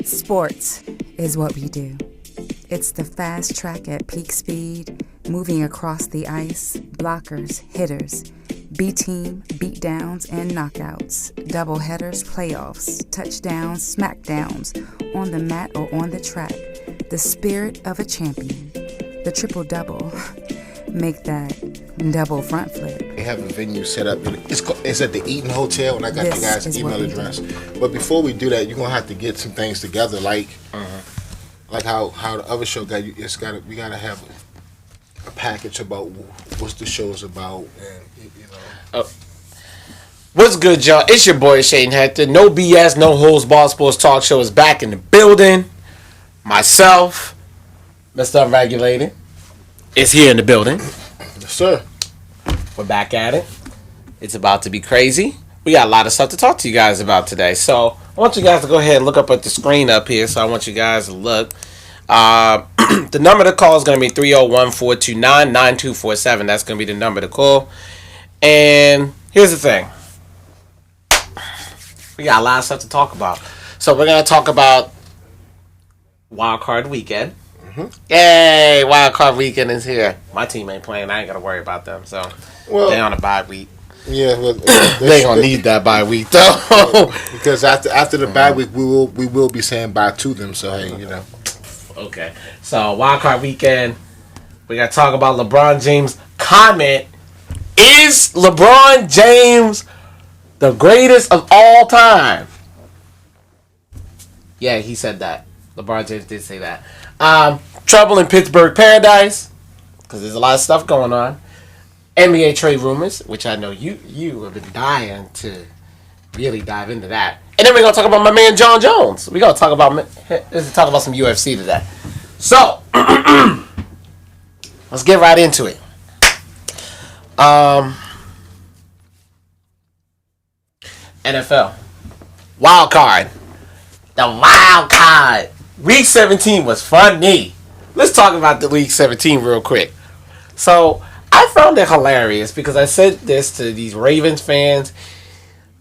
Sports is what we do. It's the fast track at peak speed, moving across the ice, blockers, hitters, B-team, beatdowns, and knockouts, doubleheaders, playoffs, touchdowns, smackdowns, on the mat or on the track. The spirit of a champion. The triple-double. Make that double front flip. They have a venue set up. It's at the Eaton Hotel, and I got the guy's email address. But before we do that, you're gonna have to get some things together, like how the other show got you. We gotta have a package about what the show's about, and What's good, y'all? It's your boy Shane Hector. No BS, no holds barred sports talk show is back in the building. Myself, Mr. Unregulated, is here in the building. Yes, sir. We're back at it. It's about to be crazy. We got a lot of stuff to talk to you guys about today. So I want you guys to go ahead and look up at the screen up here. So I want you guys to look. The number to call is going to be 301-429-9247. That's going to be the number to call. And here's the thing. We got a lot of stuff to talk about. So we're going to talk about Wild Card Weekend. Yay! Wild Card Weekend is here. My team ain't playing. I ain't got to worry about them. So they on a bye week. Yeah, well, they ain't gonna need that bye week though. Because after the bye week, we will be saying bye to them. So hey, Okay. So Wild Card Weekend, we gotta talk about LeBron James' comment. Is LeBron James the greatest of all time? Yeah, he said that. LeBron James did say that. Trouble in Pittsburgh Paradise, because there's a lot of stuff going on. NBA trade rumors, which I know you have been dying to really dive into that. And then we're gonna talk about my man John Jones. We're gonna talk about some UFC today. So let's get right into it. NFL wild card. The wild card. Week 17 was funny. Let's talk about the Week 17 real quick. So I found it hilarious because I said this to these Ravens fans.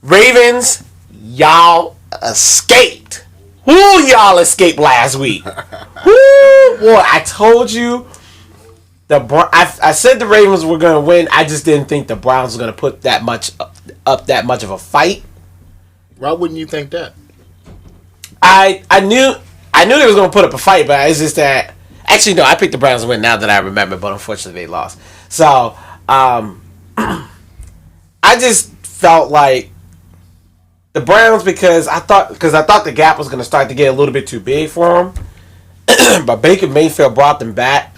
Ravens, y'all escaped. Who y'all escaped last week? Who? Boy, I told you. I said the Ravens were going to win. I just didn't think the Browns were going to put that much of a fight. Why wouldn't you think that? I knew they was going to put up a fight, but it's just that. Actually, no, I picked the Browns to win now that I remember, but unfortunately they lost. So, I just felt like the Browns because I thought the gap was going to start to get a little bit too big for them. But Baker Mayfield brought them back.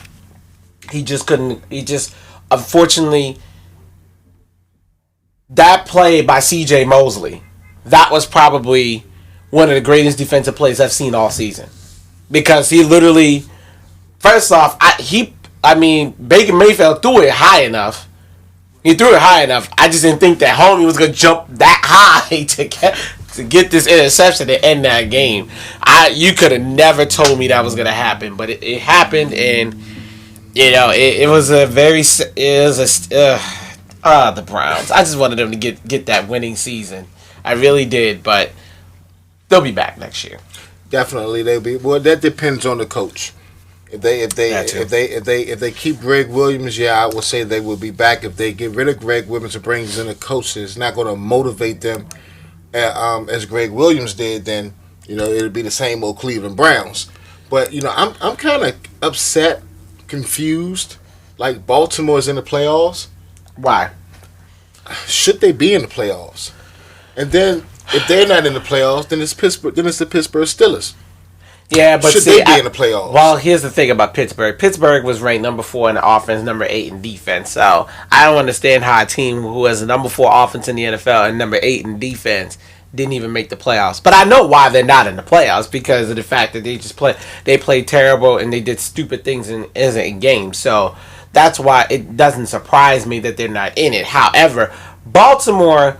He just couldn't. Unfortunately, that play by C.J. Mosley, that was probably one of the greatest defensive plays I've seen all season. Because he literally, first off, Baker Mayfield threw it high enough. He threw it high enough. I just didn't think that homie was gonna jump that high to get this interception to end that game. You could have never told me that was gonna happen, but it happened, and it was the Browns. I just wanted them to get that winning season. I really did, but they'll be back next year. Definitely, they'll be. Well, that depends on the coach. If they keep Greg Williams, I would say they will be back. If they get rid of Greg Williams and brings in a coach that's not going to motivate them as Greg Williams did, then it'll be the same old Cleveland Browns. But I'm kind of upset, confused. Like Baltimore's in the playoffs. Why? Should they be in the playoffs? And then if they're not in the playoffs, then it's Pittsburgh. Then it's the Pittsburgh Steelers. Yeah, but should they be in the playoffs? Well, here's the thing about Pittsburgh. Pittsburgh was ranked number 4 in the offense, number 8 in defense. So I don't understand how a team who has a number 4 offense in the NFL and number 8 in defense didn't even make the playoffs. But I know why they're not in the playoffs, because of the fact that they played terrible and they did stupid things in games. So that's why it doesn't surprise me that they're not in it. However, Baltimore.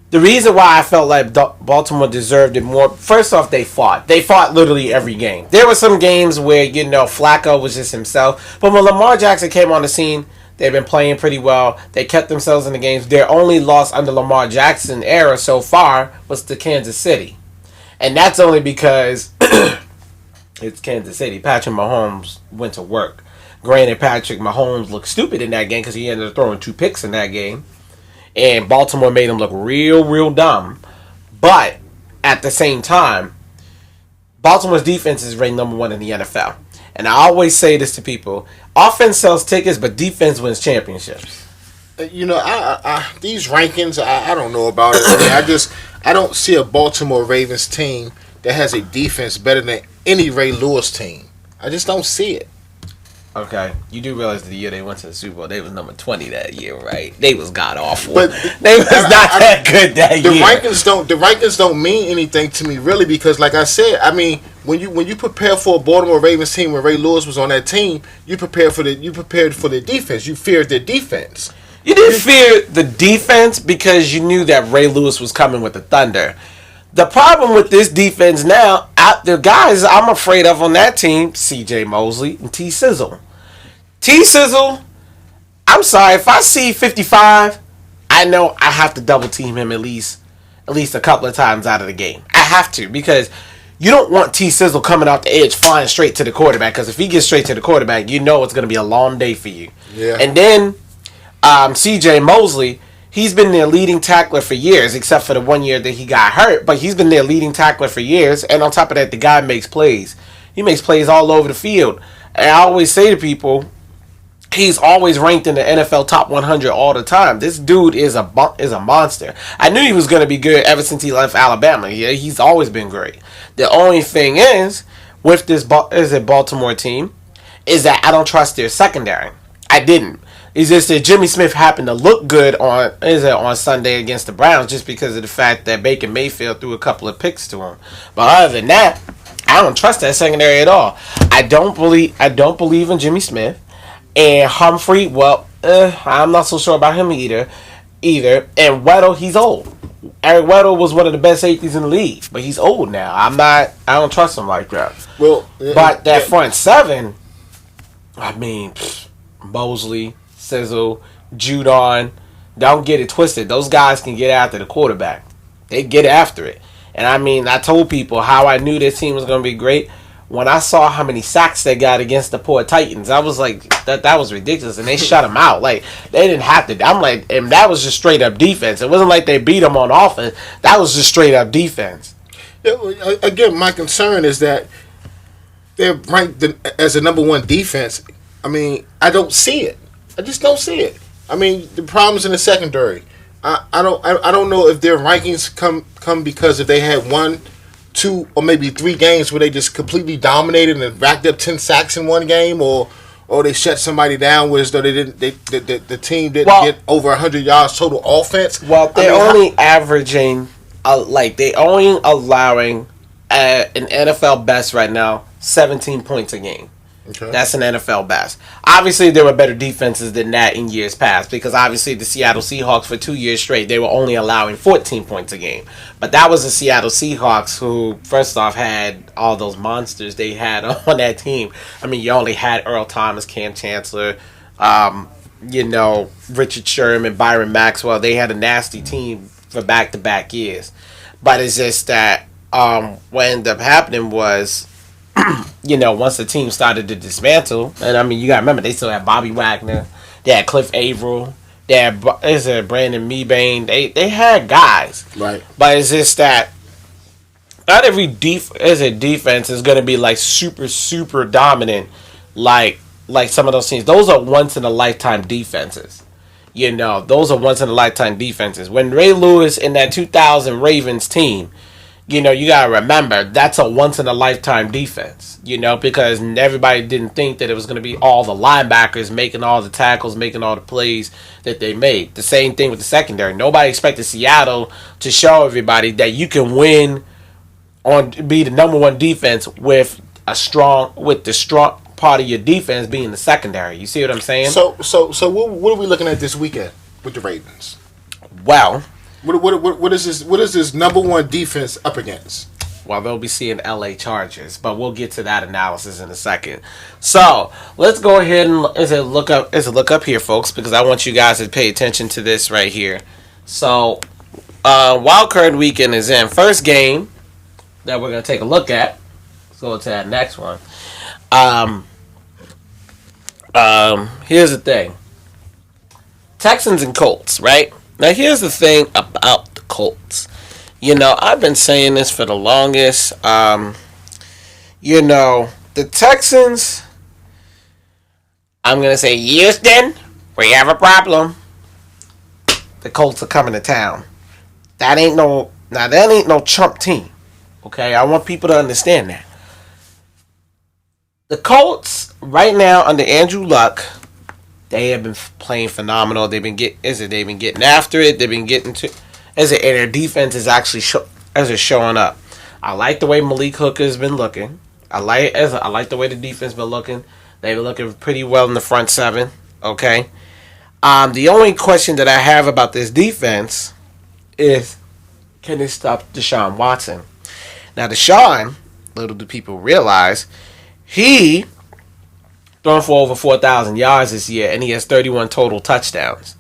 The reason why I felt like Baltimore deserved it more, first off, they fought. They fought literally every game. There were some games where, Flacco was just himself. But when Lamar Jackson came on the scene, they've been playing pretty well. They kept themselves in the games. Their only loss under Lamar Jackson era so far was to Kansas City. And that's only because it's Kansas City. Patrick Mahomes went to work. Granted, Patrick Mahomes looked stupid in that game because he ended up throwing 2 picks in that game. And Baltimore made him look real, real dumb. But at the same time, Baltimore's defense is ranked number 1 in the NFL. And I always say this to people. Offense sells tickets, but defense wins championships. You know, I these rankings, I don't know about it. I mean, I don't see a Baltimore Ravens team that has a defense better than any Ray Lewis team. I just don't see it. Okay, you do realize the year they went to the Super Bowl, they was number 20 that year, right? They was god awful. But they was not that good that year. The rankings don't mean anything to me really because, like I said, I mean when you prepare for a Baltimore Ravens team when Ray Lewis was on that team, you prepared for their defense. You feared their defense. You didn't fear the defense because you knew that Ray Lewis was coming with the thunder. The problem with this defense now, the guys I'm afraid of on that team, C.J. Mosley and T. Sizzle. T. Sizzle, I'm sorry, if I see 55, I know I have to double team him at least a couple of times out of the game. I have to because you don't want T. Sizzle coming off the edge flying straight to the quarterback because if he gets straight to the quarterback, you know it's going to be a long day for you. Yeah. And then C.J. Mosley, he's been their leading tackler for years, except for the 1 year that he got hurt. But he's been their leading tackler for years. And on top of that, the guy makes plays. He makes plays all over the field. And I always say to people, he's always ranked in the NFL top 100 all the time. This dude is a monster. I knew he was going to be good ever since he left Alabama. Yeah, he's always been great. The only thing is, with this Baltimore team, is that I don't trust their secondary. I didn't. It's just that Jimmy Smith happened to look good on Sunday against the Browns just because of the fact that Baker Mayfield threw a couple of picks to him. But other than that, I don't trust that secondary at all. I don't believe in Jimmy Smith. And Humphrey, well, I'm not so sure about him either. And Weddle, he's old. Eric Weddle was one of the best safeties in the league, but he's old now. I don't trust him like that. Well, but that front seven, I mean, Mosley, Sizzle, Judon, don't get it twisted. Those guys can get after the quarterback. They get after it. And I mean, I told people how I knew this team was going to be great. When I saw how many sacks they got against the poor Titans, I was like, that was ridiculous. And they shut them out. Like, they didn't have to. I'm like, and that was just straight up defense. It wasn't like they beat them on offense. That was just straight up defense. Again, my concern is that they're ranked as a number 1 defense. I mean, I don't see it. I just don't see it. I mean, the problems in the secondary. I don't know if their rankings come because if they had 1, 2, or maybe 3 games where they just completely dominated and racked up 10 sacks in one game, or they shut somebody down where as though the team didn't get over 100 yards total offense. Well, they're only averaging they only allowing an NFL best right now 17 points a game. Okay. That's an NFL best. Obviously, there were better defenses than that in years past because obviously the Seattle Seahawks for 2 years straight, they were only allowing 14 points a game. But that was the Seattle Seahawks who, first off, had all those monsters they had on that team. I mean, you only had Earl Thomas, Cam Chancellor, Richard Sherman, Byron Maxwell. They had a nasty team for back-to-back years. But it's just that what ended up happening was, once the team started to dismantle, and I mean, you got to remember, they still had Bobby Wagner, they had Cliff Averill, they had Brandon Mebane, they had guys. Right. But it's just that not every defense is going to be like super, super dominant like some of those teams. Those are once-in-a-lifetime defenses. Those are once-in-a-lifetime defenses. When Ray Lewis in that 2000 Ravens team, you got to remember, that's a once-in-a-lifetime defense, because everybody didn't think that it was going to be all the linebackers making all the tackles, making all the plays that they made. The same thing with the secondary. Nobody expected Seattle to show everybody that you can win be the number 1 defense with the strong part of your defense being the secondary. You see what I'm saying? So what are we looking at this weekend with the Ravens? Well, What is this number 1 defense up against? Well, they'll be seeing LA Chargers, but we'll get to that analysis in a second. So let's go ahead and look up here, folks, because I want you guys to pay attention to this right here. So wild card weekend is in. First game that we're going to take a look at. Let's go to that next one. Here's the thing. Texans and Colts, right? Now, here's the thing about the Colts. I've been saying this for the longest. The Texans, I'm going to say, Houston, we have a problem. The Colts are coming to town. That ain't no chump team. Okay? I want people to understand that. The Colts, right now, under Andrew Luck, they have been playing phenomenal. They've been getting after it. They've been getting to, and their defense is actually showing up. I like the way Malik Hooker has been looking. I like the way the defense been looking. They've been looking pretty well in the front seven. Okay. The only question that I have about this defense is, can they stop Deshaun Watson? Now, Deshaun, little do people realize, he thrown for over 4,000 yards this year, and he has 31 total touchdowns.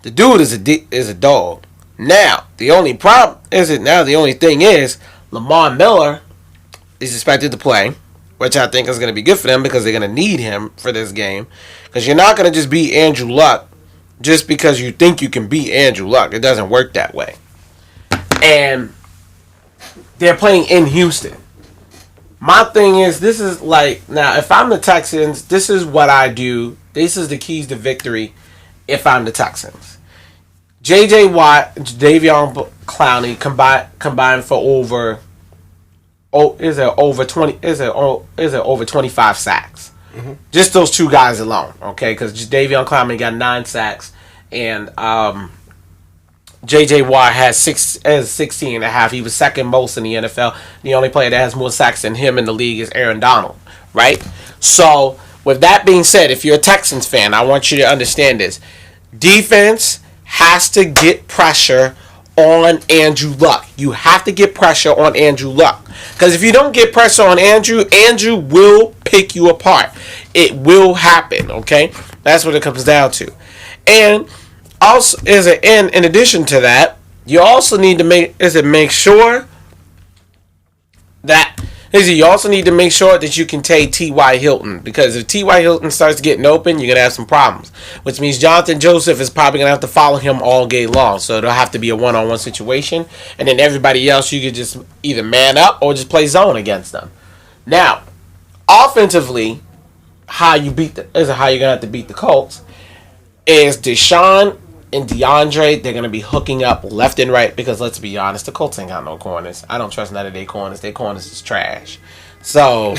The dude is a dog. Now, the only thing is, Lamar Miller is expected to play, which I think is going to be good for them because they're going to need him for this game. Because you're not going to just beat Andrew Luck just because you think you can beat Andrew Luck. It doesn't work that way. And they're playing in Houston. My thing is, this is like, now, if I'm the Texans, this is what I do. This is the keys to victory if I'm the Texans. J.J. Watt, Davion Clowney combined for over 25 sacks. Mm-hmm. Just those two guys alone, okay? Because Davion Clowney got 9 sacks, and J.J. Watt has 16 and a half. He was second most in the NFL. The only player that has more sacks than him in the league is Aaron Donald, right? So, with that being said, if you're a Texans fan, I want you to understand this. Defense has to get pressure on Andrew Luck. You have to get pressure on Andrew Luck. Because if you don't get pressure on Andrew will pick you apart. It will happen, okay? That's what it comes down to. And also, in addition to that, you also need to make sure that you can take T.Y. Hilton, because if T.Y. Hilton starts getting open, you're going to have some problems, which means Jonathan Joseph is probably going to have to follow him all game long, so it'll have to be a one-on-one situation, and then everybody else, you could just either man up or just play zone against them. Now, offensively, how you're going to have to beat the Colts is Deshaun and DeAndre. They're going to be hooking up left and right because, let's be honest, the Colts ain't got no corners. I don't trust none of their corners. Their corners is trash. So,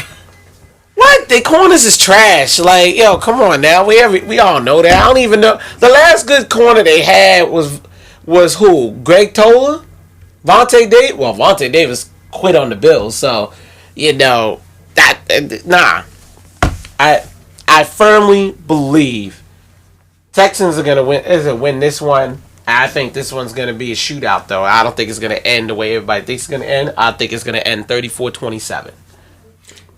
what? Their corners is trash. Like, yo, come on now. We all know that. I don't even know. The last good corner they had was who? Greg Toller? Vontae Davis? Well, Vontae Davis quit on the Bills. So, nah. I firmly believe Texans are going to win this one. I think this one's going to be a shootout, though. I don't think it's going to end the way everybody thinks it's going to end. I think it's going to end 34-27.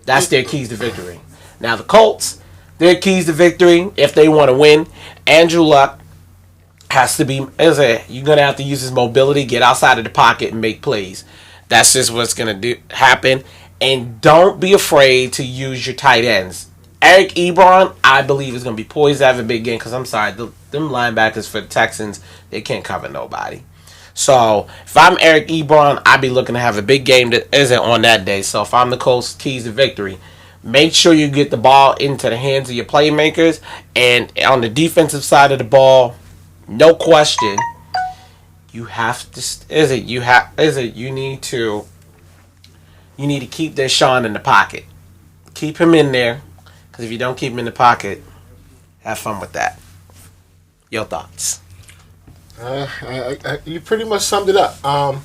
That's their keys to victory. Now, the Colts, their keys to victory, if they want to win, Andrew Luck has to be, you're going to have to use his mobility, get outside of the pocket, and make plays. That's just what's going to happen. And don't be afraid to use your tight ends. Eric Ebron, I believe, is going to be poised to have a big game because, I'm sorry, them linebackers for the Texans, they can't cover nobody. So, if I'm Eric Ebron, I'd be looking to have a big game that isn't on that day. So, if I'm the Colts, keys to victory, make sure you get the ball into the hands of your playmakers. And on the defensive side of the ball, no question, you have to, you need to keep Deshaun in the pocket. Keep him in there. Because if you don't keep him in the pocket, have fun with that. Your thoughts? You pretty much summed it up. I'm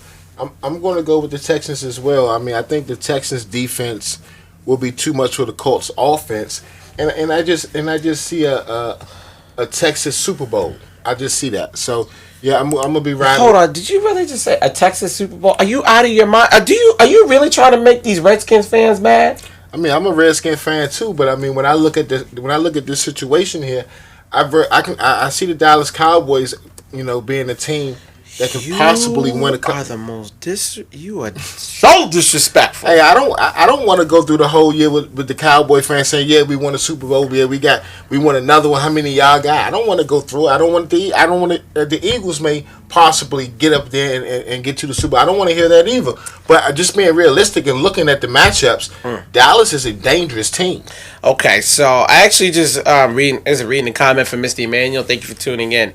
going to go with the Texans as well. I mean, I think the Texans defense will be too much for the Colts offense, and I just see a Texas Super Bowl. I just see that. So yeah, I'm gonna be riding. Hold on, did you really just say a Texas Super Bowl? Are you out of your mind? Are you really trying to make these Redskins fans mad? I mean, I'm a Redskin fan too, but I mean, when I look at this situation here, I see the Dallas Cowboys, being a team that could possibly win a cup. You are so disrespectful. Hey, I don't want to go through the whole year with the Cowboy fans saying, yeah, we won a Super Bowl, yeah, we won another one. How many y'all got? I don't want to go through it. I don't want the Eagles may possibly get up there and get to the Super Bowl. I don't want to hear that either. But just being realistic and looking at the matchups, Dallas is a dangerous team. Okay, so I actually just reading a comment from Mr. Emmanuel. Thank you for tuning in.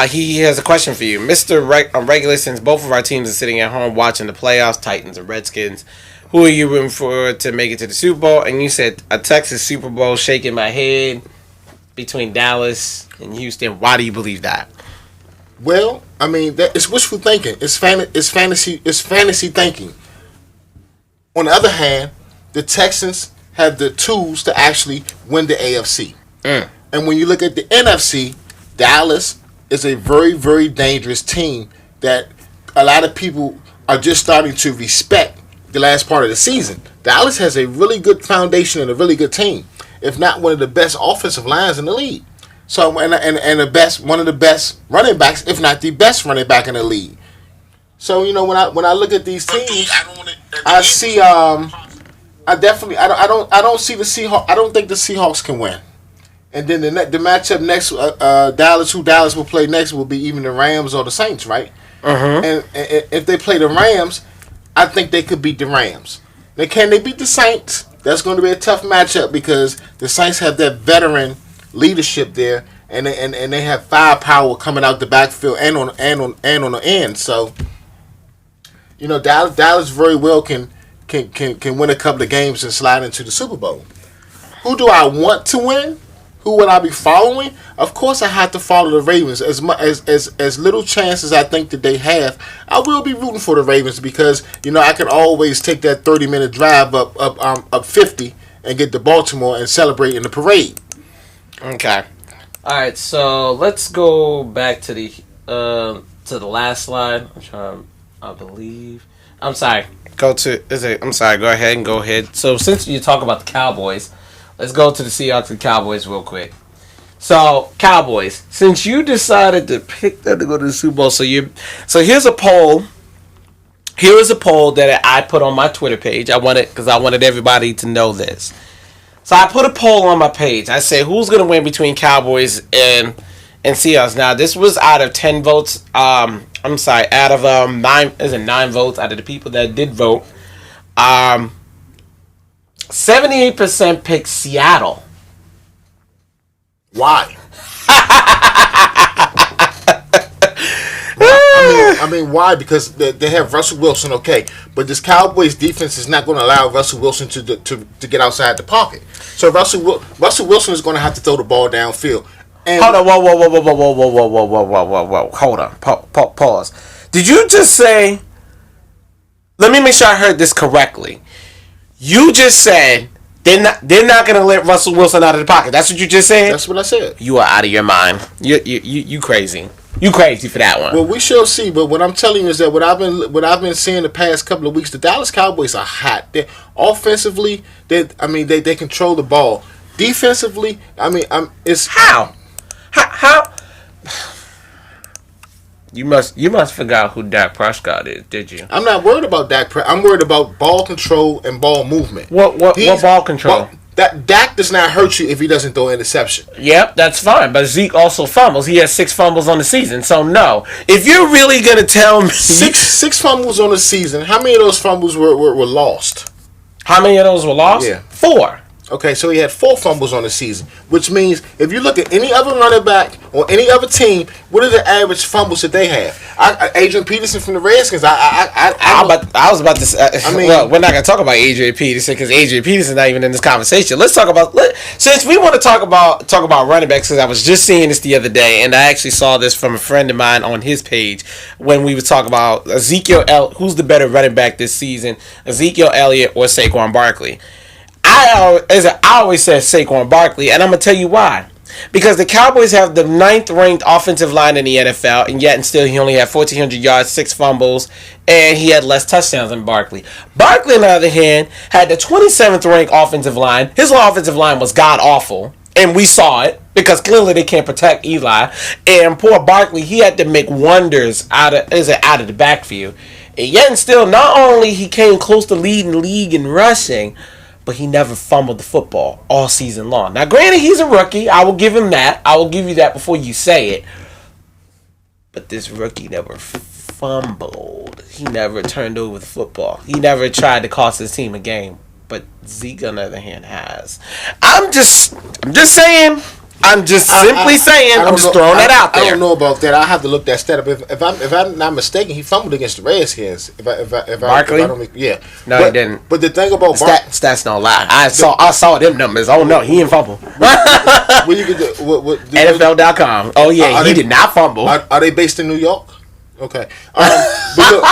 He has a question for you. Mr. Regular, since both of our teams are sitting at home watching the playoffs, Titans and Redskins, who are you rooting for to make it to the Super Bowl? And you said a Texas Super Bowl, shaking my head, between Dallas and Houston. Why do you believe that? Well, I mean, it's wishful thinking. It's fantasy thinking. On the other hand, the Texans have the tools to actually win the AFC. And when you look at the NFC, Dallas is a very, very dangerous team that a lot of people are just starting to respect the last part of the season. Dallas has a really good foundation and a really good team, if not one of the best offensive lines in the league. So and one of the best running backs, if not the best running back in the league. So when I look at these teams, I see I don't see the Seahawks. I don't think the Seahawks can win. And then the matchup next, who Dallas will play next will be even the Rams or the Saints, right? And if they play the Rams, I think they could beat the Rams. Now, can they beat the Saints? That's going to be a tough matchup because the Saints have that veteran leadership there, and they have firepower coming out the backfield and on the end. So, Dallas very well can win a couple of games and slide into the Super Bowl. Who do I want to win? Who would I be following? Of course, I have to follow the Ravens. As much as little chances I think that they have, I will be rooting for the Ravens because I can always take that 30-minute drive up 50 and get to Baltimore and celebrate in the parade. Okay. All right. So let's go back to the last slide. I'm sorry. Go ahead and go ahead. So since you talk about the Cowboys, let's go to the Seahawks and Cowboys real quick. So, Cowboys, since you decided to pick them to go to the Super Bowl, so here's a poll. Here is a poll that I put on my Twitter page. I wanted everybody to know this. So I put a poll on my page. I say who's going to win between Cowboys and Seahawks. Now this was out of 10 votes. Out of 9 votes out of the people that did vote. 78% picked Seattle. Why? Why? Because they have Russell Wilson, okay, but this Cowboys defense is not going to allow Russell Wilson to get outside the pocket. So Russell Wilson is going to have to throw the ball downfield. And hold on, whoa. Hold on, pause. Did you just say? Let me make sure I heard this correctly. You just said they're not going to let Russell Wilson out of the pocket. That's what you just said? That's what I said. You are out of your mind. You crazy. You crazy for that one. Well, we shall see. But what I'm telling you is that what I've been seeing the past couple of weeks, the Dallas Cowboys are hot. Offensively, they control the ball. Defensively, it's how. You must forgot who Dak Prescott is, did you? I'm not worried about Dak. I'm worried about ball control and ball movement. What ball control? That Dak does not hurt you if he doesn't throw an interception. Yep, that's fine. But Zeke also fumbles. He has 6 fumbles on the season. So no, if you're really gonna tell me six fumbles on the season, how many of those fumbles were lost? How many of those were lost? Yeah, 4. Okay, so he had 4 fumbles on the season, which means if you look at any other running back or any other team, what are the average fumbles that they have? Adrian Peterson from the Redskins. I was about to say. Well, we're not gonna talk about Adrian Peterson because Adrian Peterson's not even in this conversation. Let's talk about since we want to talk about running backs. Because I was just seeing this the other day, and I actually saw this from a friend of mine on his page when we were talking about who's the better running back this season, Ezekiel Elliott or Saquon Barkley. I always said Saquon Barkley, and I'm going to tell you why. Because the Cowboys have the 9th ranked offensive line in the NFL, and yet and still he only had 1,400 yards, 6 fumbles, and he had less touchdowns than Barkley. Barkley, on the other hand, had the 27th ranked offensive line. His offensive line was god-awful, and we saw it. because clearly they can't protect Eli. And poor Barkley, he had to make wonders out of the backfield. And yet and still, not only he came close to leading the league in rushing, but he never fumbled the football all season long. Now, granted, he's a rookie. I will give him that. I will give you that before you say it. But this rookie never fumbled. He never turned over the football. He never tried to cost his team a game. But Zeke, on the other hand, has. I'm just saying. I'm just simply saying. I'm just throwing that out there. I don't know about that. I have to look that stat up. If I'm not mistaken, he fumbled against the Redskins. Barkley? Yeah. No, he didn't. But the thing about stats don't lie. I saw them numbers. Oh no, he didn't fumble. What you can do? NFL.com. Oh yeah, he did not fumble. Are they based in New York? Okay. But look,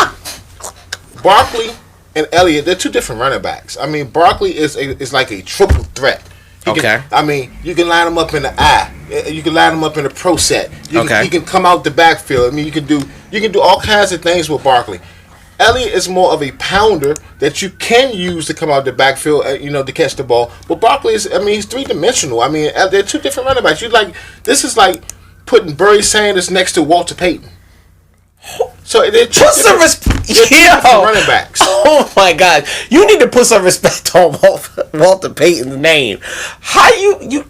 Barkley and Elliott, they're two different running backs. I mean, Barkley is like a triple threat. You can line him up in the I. You can line him up in a pro set. He can come out the backfield. I mean, you can do all kinds of things with Barkley. Elliott is more of a pounder that you can use to come out the backfield, to catch the ball. But Barkley he's 3-dimensional. I mean, they're two different running backs. This is like putting Barry Sanders next to Walter Payton. So they're two different running backs. Oh my God! You need to put some respect on Walter Payton's name. How you?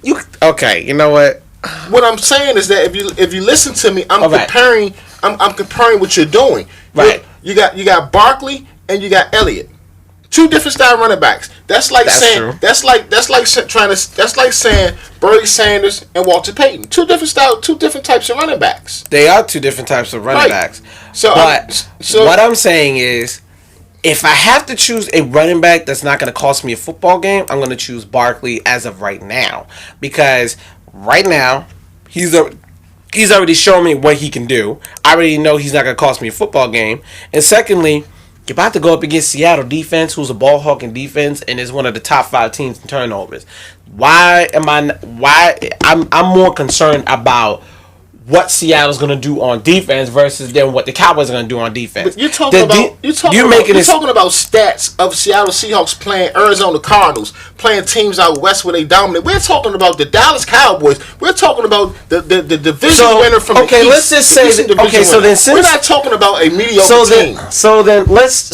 Okay, you know what? What I'm saying is that if you listen to me, I'm comparing. I'm comparing what you're doing. Right. You got Barkley and you got Elliott. Two different style running backs. That's like saying Barry Sanders and Walter Payton. Two different types of running backs. They are two different types of running backs. So what I'm saying is, if I have to choose a running back that's not going to cost me a football game, I'm going to choose Barkley as of right now, because right now he's already shown me what he can do. I already know he's not going to cost me a football game, and secondly, you're about to go up against Seattle defense, who's a ball-hawking defense and is one of the top 5 teams in turnovers. I'm more concerned about what Seattle's going to do on defense versus then what the Cowboys are going to do on defense. But you're talking about stats of Seattle Seahawks playing Arizona Cardinals, playing teams out west where they dominate. We're talking about the Dallas Cowboys. We're talking about the division winner from the East. Let's just say we're not talking about a mediocre team. So then let's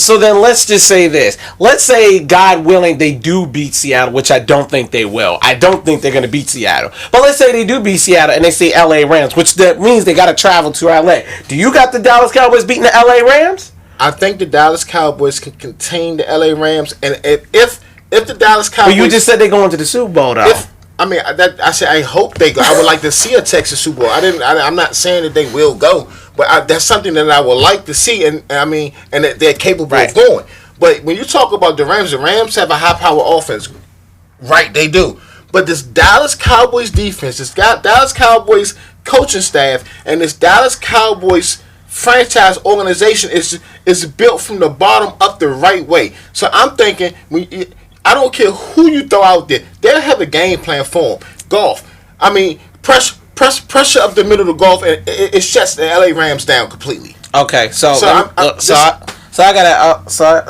just say this. Let's say, God willing, they do beat Seattle, which I don't think they will. I don't think they're going to beat Seattle. But let's say they do beat Seattle and they say LA Rams, which that means they got to travel to LA. Do you got the Dallas Cowboys beating the LA Rams? I think the Dallas Cowboys can contain the LA Rams, and if the Dallas Cowboys, but you just said they're going to the Super Bowl, though. I said I hope they go. I would like to see a Texas Super Bowl. I'm not saying that they will go, but that's something that I would like to see, and that they're capable of going. But when you talk about the Rams have a high-power offense, right? They do. But this Dallas Cowboys defense, this Dallas Cowboys coaching staff, and this Dallas Cowboys franchise organization is built from the bottom up the right way. So I'm thinking, I don't care who you throw out there, they'll have a game plan for them. Golf. I mean, pressure up the middle of the golf, and it shuts the LA Rams down completely. Okay, I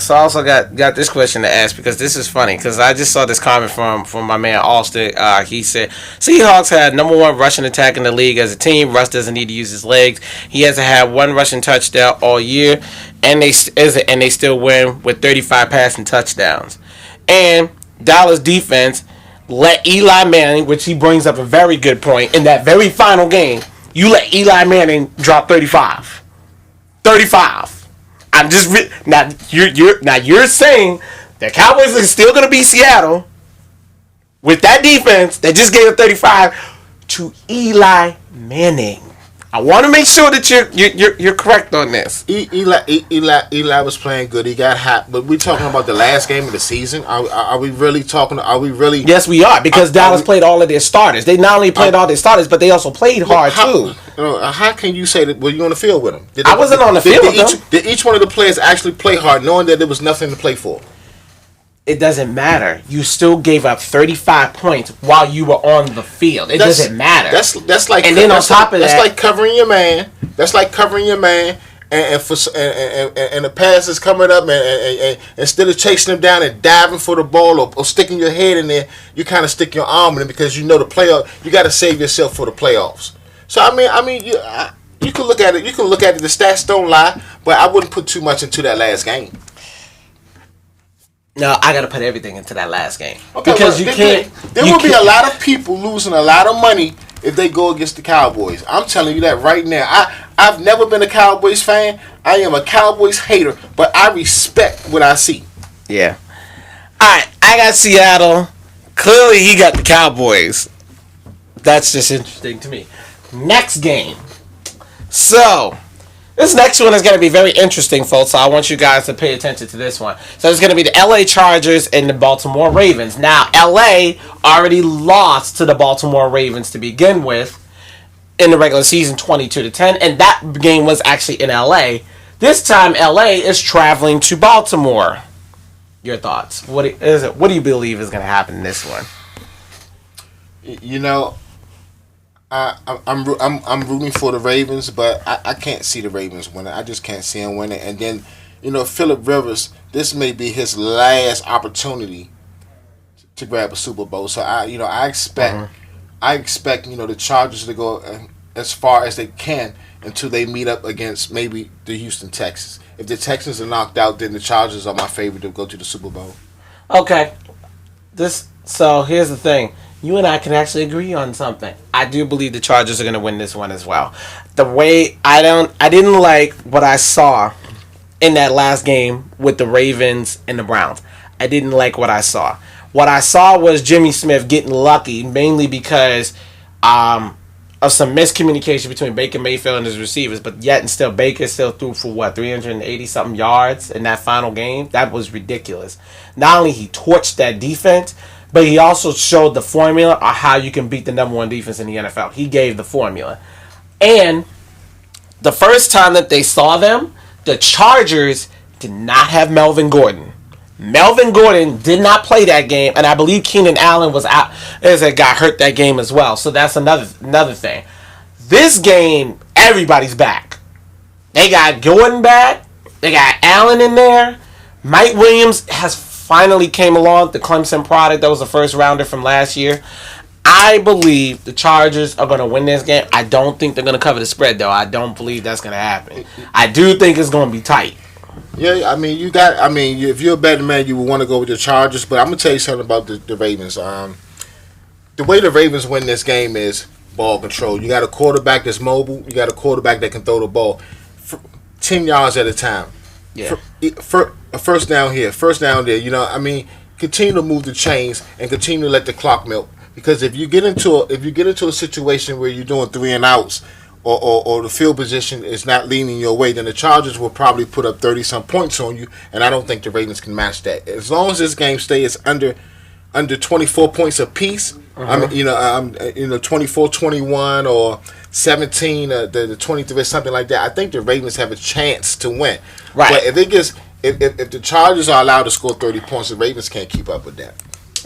also got this question to ask, because this is funny, because I just saw this comment from my man Austin. He said Seahawks had number 1 rushing attack in the league as a team. Russ doesn't need to use his legs. He hasn't had 1 rushing touchdown all year, and they still win with 35 passing touchdowns. And Dallas defense let Eli Manning, which he brings up a very good point, in that very final game, you let Eli Manning drop 35. I'm just now you're saying the Cowboys are still going to beat Seattle with that defense that just gave up 35 to Eli Manning. I want to make sure that you're correct on this. Eli was playing good. He got hot, but we're talking about the last game of the season. Are we really talking? Are we really? Yes, we are, because Dallas played all of their starters. They not only played all their starters, but they also played hard too. How can you say that? Were you on the field with them? I wasn't on the field with them. Did each one of the players actually play hard, knowing that there was nothing to play for? It doesn't matter. You still gave up 35 points while you were on the field. It doesn't matter. That's like, and then on top of that, that's like covering your man. That's like covering your man, and the pass is coming up, and instead of chasing them down and diving for the ball or sticking your head in there, you kind of stick your arm in it because you know the playoff. You got to save yourself for the playoffs. So I mean, you can look at it. You can look at it. The stats don't lie, but I wouldn't put too much into that last game. No, I got to put everything into that last game okay, because you can't. There will be a lot of people losing a lot of money if they go against the Cowboys. I'm telling you that right now. I've never been a Cowboys fan. I am a Cowboys hater, but I respect what I see. Yeah. All right, I got Seattle. Clearly, he got the Cowboys. That's just interesting to me. Next game. So, this next one is going to be very interesting, folks. So I want you guys to pay attention to this one. So it's going to be the LA Chargers and the Baltimore Ravens. Now, LA already lost to the Baltimore Ravens to begin with in the regular season 22-10, and that game was actually in LA. This time, LA is traveling to Baltimore. Your thoughts? What do you believe is going to happen in this one? You know, I'm rooting for the Ravens, but I can't see the Ravens winning. I just can't see them winning. And then, you know, Phillip Rivers, this may be his last opportunity to grab a Super Bowl. So I expect the Chargers to go as far as they can until they meet up against maybe the Houston Texans. If the Texans are knocked out, then the Chargers are my favorite to go to the Super Bowl. Okay, so here's the thing. You and I can actually agree on something. I do believe the Chargers are going to win this one as well. The way I didn't like what I saw in that last game with the Ravens and the Browns. I didn't like what I saw. What I saw was Jimmy Smith getting lucky, mainly because of some miscommunication between Baker Mayfield and his receivers. But yet and still, Baker still threw for 380-something yards in that final game. That was ridiculous. Not only he torched that defense, but he also showed the formula on how you can beat the number one defense in the NFL. He gave the formula. And the first time that they saw them, the Chargers did not have Melvin Gordon. Melvin Gordon did not play that game, and I believe Keenan Allen was out as it got hurt that game as well. So that's another thing. This game, everybody's back. They got Gordon back. They got Allen in there. Mike Williams has finally came along, the Clemson product that was the first rounder from last year. I believe the Chargers are going to win this game. I don't think they're going to cover the spread, though. I don't believe that's going to happen. I do think it's going to be tight. Yeah, I mean, if you're a betting man, you would want to go with the Chargers. But I'm going to tell you something about the Ravens. The way the Ravens win this game is ball control. You got a quarterback that's mobile. You got a quarterback that can throw the ball 10 yards at a time. Yeah. First down here, first down there. Continue to move the chains and continue to let the clock melt. Because if you get into a situation where you're doing 3 and outs, or the field position is not leaning your way, then the Chargers will probably put up 30-some points on you, and I don't think the Ravens can match that. As long as this game stays under 24 points apiece, 24-21 or 17, the 23, something like that, I think the Ravens have a chance to win. Right. But if the Chargers are allowed to score 30 points, the Ravens can't keep up with that.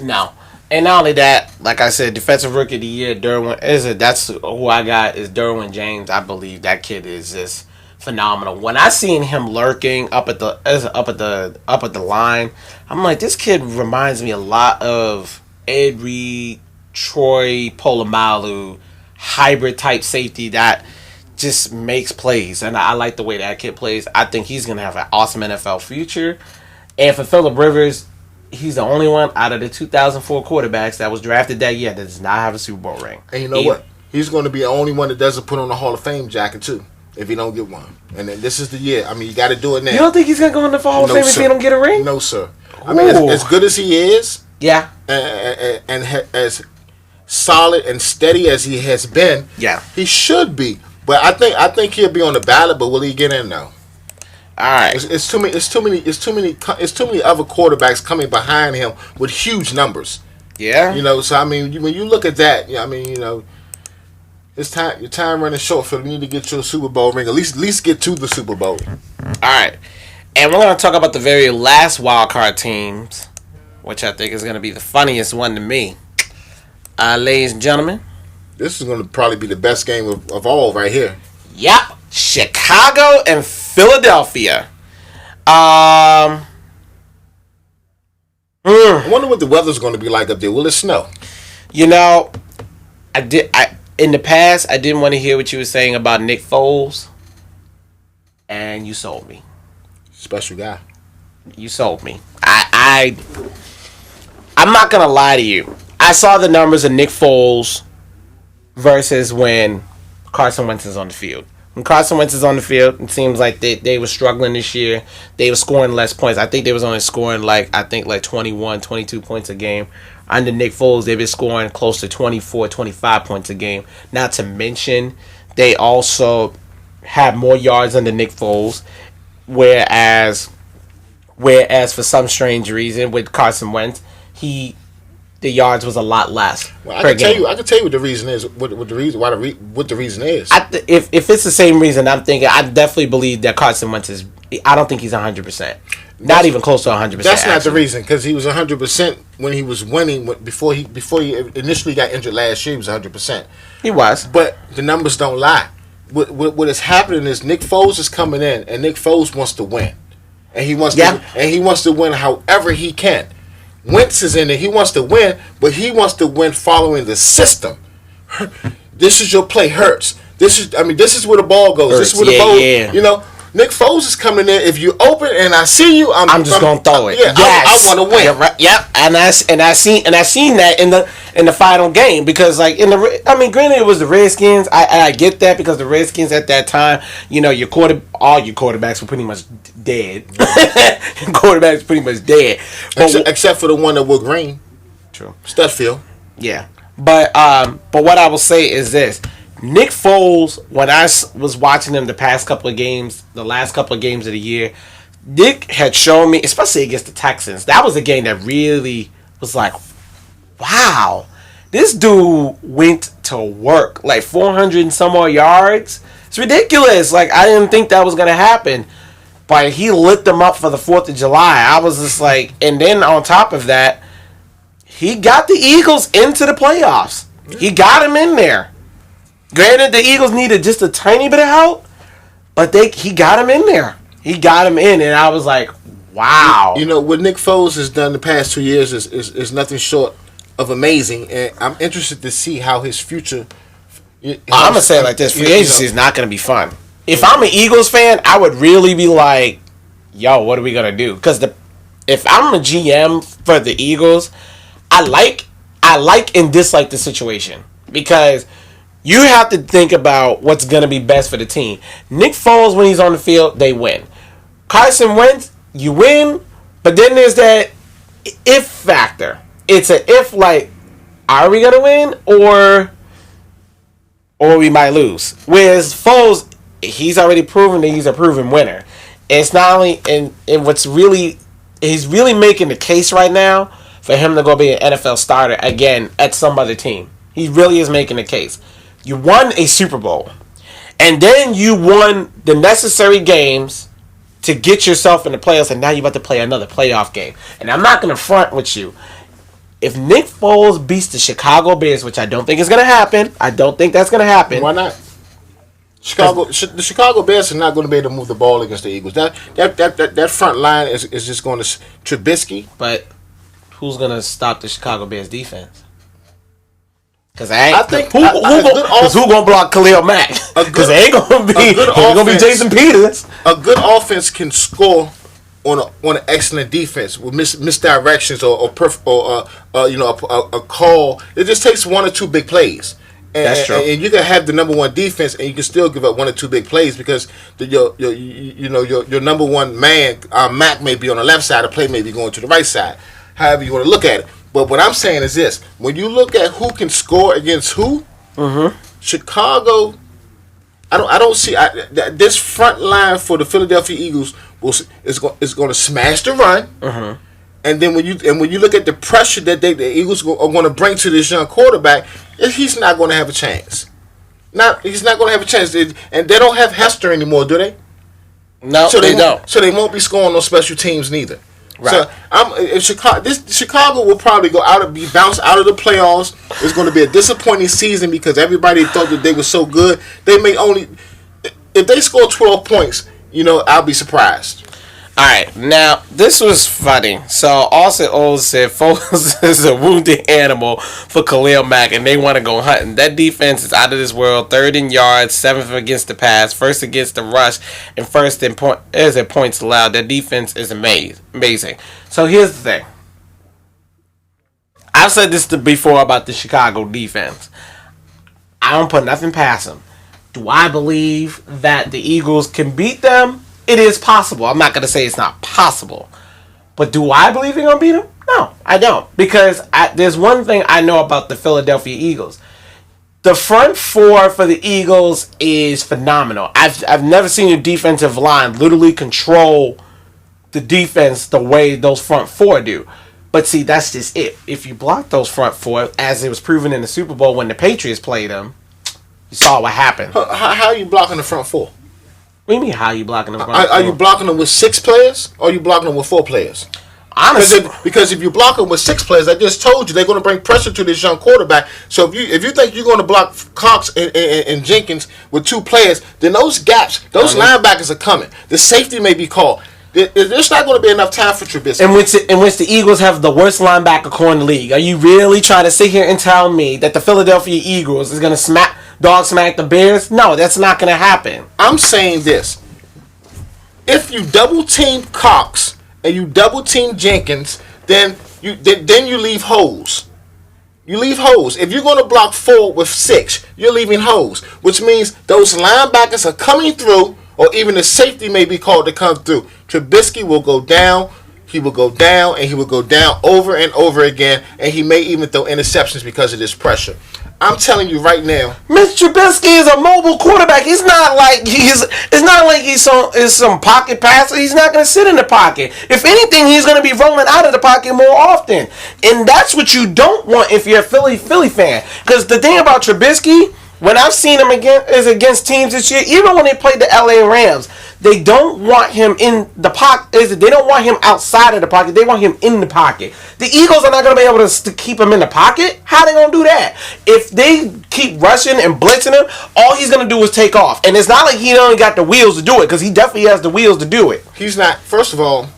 No. And not only that, like I said, Defensive Rookie of the Year, that's who I got, is Derwin James. I believe that kid is just phenomenal. When I seen him lurking up at the line, I'm like, this kid reminds me a lot of Ed Reed, Troy Polamalu, hybrid type safety that just makes plays. And I like the way that kid plays. I think he's going to have an awesome NFL future. And for Phillip Rivers, he's the only one out of the 2004 quarterbacks that was drafted that year that does not have a Super Bowl ring. And you know what? He's going to be the only one that doesn't put on the Hall of Fame jacket, too, if he don't get one. And then this is the year. I mean, you got to do it now. You don't think he's going to go in the Hall of Fame if he don't get a ring? No, sir. I mean, as good as he is, yeah, and as solid and steady as he has been, yeah, he should be. But I think he'll be on the ballot. But will he get in though? All right, it's too many other quarterbacks coming behind him with huge numbers. Yeah, So I mean, when you look at that, it's time. Your time running short, Phil. You need to get you a Super Bowl ring. At least get to the Super Bowl. All right, and we're gonna talk about the very last wild card teams, which I think is gonna be the funniest one to me. Ladies and gentlemen, this is gonna probably be the best game of all right here. Yep, Chicago and Philadelphia. I wonder what the weather's going to be like up there. Will it snow? You know, in the past, I didn't want to hear what you were saying about Nick Foles, and you sold me. Special guy. You sold me. I'm not gonna lie to you. I saw the numbers of Nick Foles versus when Carson Wentz is on the field. When Carson Wentz is on the field, it seems like they were struggling this year. They were scoring less points. I think they was only scoring like 21, 22 points a game. Under Nick Foles, they've been scoring close to 24, 25 points a game. Not to mention, they also have more yards under Nick Foles, whereas for some strange reason with Carson Wentz, the yards was a lot less. Well, I can tell you what the reason is. What the reason is. If it's the same reason, I'm thinking I definitely believe that Carson Wentz is. I don't think he's 100%. Not even close to 100%. That's not the reason, because he was 100% when he was winning. Before he initially got injured last year, he was 100%. He was, but the numbers don't lie. What is happening is Nick Foles is coming in, and Nick Foles wants to win, and he wants to win however he can. Wentz is in there. He wants to win, but he wants to win following the system. This is your play, Hurts. This is where the ball goes. This is where the ball. Yeah. You know, Nick Foles is coming in. If you open and I see you, I'm just gonna throw it. Yeah, yes. I want to win. Right. Yep, and I seen that in the final game, because like granted it was the Redskins. I get that, because the Redskins at that time, you know, all your quarterbacks were pretty much dead. Quarterbacks pretty much dead, except for the one that wore green. True. Studfield. Yeah, but what I will say is this. Nick Foles, when I was watching him the last couple of games of the year, Nick had shown me, especially against the Texans, that was a game that really was like, wow, this dude went to work, like 400 and some more yards. It's ridiculous. Like, I didn't think that was going to happen, but he lit them up for the 4th of July. I was just like, and then on top of that, he got the Eagles into the playoffs. He got them in there. Granted, the Eagles needed just a tiny bit of help, but he got him in there. He got him in, and I was like, wow. You know, what Nick Foles has done the past 2 years is nothing short of amazing, and I'm interested to see how his future... I'm going to say it like this. Free agency is not going to be fun. If I'm an Eagles fan, I would really be like, yo, what are we going to do? Because if I'm a GM for the Eagles, I like and dislike the situation, because... you have to think about what's going to be best for the team. Nick Foles, when he's on the field, they win. Carson Wentz, you win, but then there's that if factor. It's an if, like, are we going to win or we might lose? Whereas Foles, he's already proven that he's a proven winner. It's not only, and he's really making the case right now for him to go be an NFL starter again at some other team. He really is making the case. You won a Super Bowl, and then you won the necessary games to get yourself in the playoffs, and now you're about to play another playoff game. And I'm not going to front with you. If Nick Foles beats the Chicago Bears, which I don't think is going to happen, I don't think that's going to happen. Why not? The Chicago Bears are not going to be able to move the ball against the Eagles. That front line is just going to Trubisky. But who's going to stop the Chicago Bears defense? Because who gonna block Khalil Mack? Because it ain't gonna be Jason Peters. A good offense can score on an excellent defense with misdirections or a call. It just takes one or two big plays. That's true. And you can have the number one defense, and you can still give up one or two big plays, because your number one man, Mack, may be on the left side, the play may be going to the right side. However you want to look at it. But what I'm saying is this: when you look at who can score against who, Chicago, I don't see this front line for the Philadelphia Eagles is going to smash the run, and then when you look at the pressure that the Eagles are going to bring to this young quarterback, he's not going to have a chance. He's not going to have a chance, and they don't have Hester anymore, do they? No, so they don't. So they won't be scoring on special teams neither. Right. So Chicago will probably be bounced out of the playoffs. It's going to be a disappointing season, because everybody thought that they were so good. They may only, if they score 12 points, I'll be surprised. All right, now this was funny. So Austin Olds said Foles is a wounded animal for Khalil Mack, and they want to go hunting. That defense is out of this world. 3rd in yards, 7th against the pass, 1st against the rush, and 1st in points allowed. That defense is amazing. So here's the thing. I've said this before about the Chicago defense. I don't put nothing past them. Do I believe that the Eagles can beat them? It is possible. I'm not going to say it's not possible. But do I believe they're going to beat them? No, I don't. Because there's one thing I know about the Philadelphia Eagles. The front four for the Eagles is phenomenal. I've never seen a defensive line literally control the defense the way those front four do. But see, that's just it. If you block those front four, as it was proven in the Super Bowl when the Patriots played them, you saw what happened. How are you blocking the front four? What do you mean, how are you blocking them? Are you blocking them with 6 players, or are you blocking them with 4 players? Honestly, because if you block them with 6 players, I just told you they're going to bring pressure to this young quarterback. So if you think you're going to block Cox and Jenkins with 2 players, then those gaps, those linebackers are coming. The safety may be called. There's not going to be enough time for Trubisky. In which the Eagles have the worst linebacker core in the league. Are you really trying to sit here and tell me that the Philadelphia Eagles is going to dog smack the Bears? No, that's not going to happen. I'm saying this. If you double team Cox and you double team Jenkins, then you leave holes. You leave holes. If you're going to block 4 with 6, you're leaving holes, which means those linebackers are coming through, or even the safety may be called to come through. Trubisky will go down. He will go down, and he will go down over and over again, and he may even throw interceptions because of this pressure. I'm telling you right now, Mr. Trubisky is a mobile quarterback. It's not like he's some pocket passer. He's not going to sit in the pocket. If anything, he's going to be rolling out of the pocket more often, and that's what you don't want if you're a Philly fan. Because the thing about Trubisky, when I've seen him against teams this year, even when they played the LA Rams, they don't want him in the pocket. They don't want him outside of the pocket. They want him in the pocket. The Eagles are not going to be able to keep him in the pocket. How are they going to do that? If they keep rushing and blitzing him, all he's going to do is take off. And it's not like he only got the wheels to do it, because he definitely has the wheels to do it. He's not. First of all,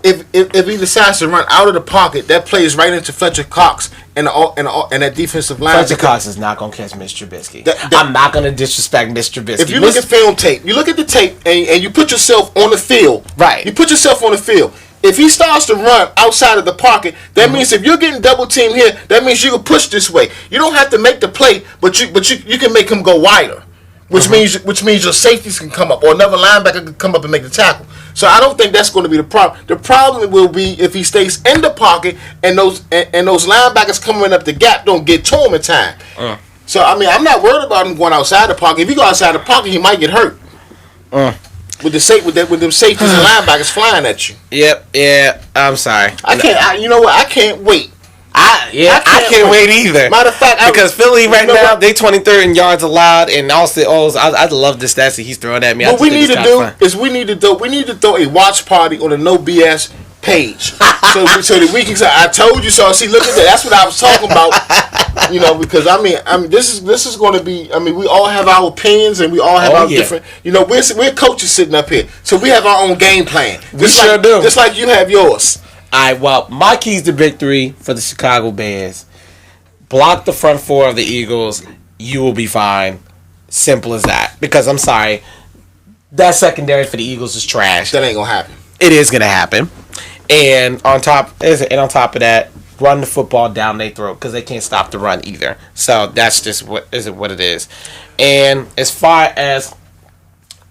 if he decides to run out of the pocket, that plays right into Fletcher Cox and that defensive line. Fletcher Cox is not going to catch Mr. Trubisky. I'm not going to disrespect Mr. Trubisky. If you look at film tape, you look at the tape and you put yourself on the field. Right. You put yourself on the field. If he starts to run outside of the pocket, that means if you're getting double teamed here, that means you can push this way. You don't have to make the play, but you can make him go wider. Which means your safeties can come up, or another linebacker can come up and make the tackle. So I don't think that's going to be the problem. The problem will be if he stays in the pocket and those linebackers coming up the gap don't get to him in time. So I mean, I'm not worried about him going outside the pocket. If he go outside the pocket, he might get hurt. With them safeties and linebackers flying at you. Yep. Yeah. I'm sorry. You know what? I can't wait. I can't wait either. Matter of fact, because Philly right now, they 23rd in yards allowed, and Austin Olds, I love the stats that he's throwing at me. What we need to do we need to throw a watch party on a No BS page, so that we can say, I told you so. See, look at that. That's what I was talking about. Because I mean, this is going to be. I mean, we all have our opinions and we all have our different. We're coaches sitting up here, so we have our own game plan. We sure do. Just like you have yours. All right, well, my keys to victory for the Chicago Bears: block the front four of the Eagles, you will be fine. Simple as that. Because I'm sorry, that secondary for the Eagles is trash. That ain't gonna happen. It is gonna happen. And on top of that, run the football down their throat, because they can't stop the run either. So that's just what it is. And as far as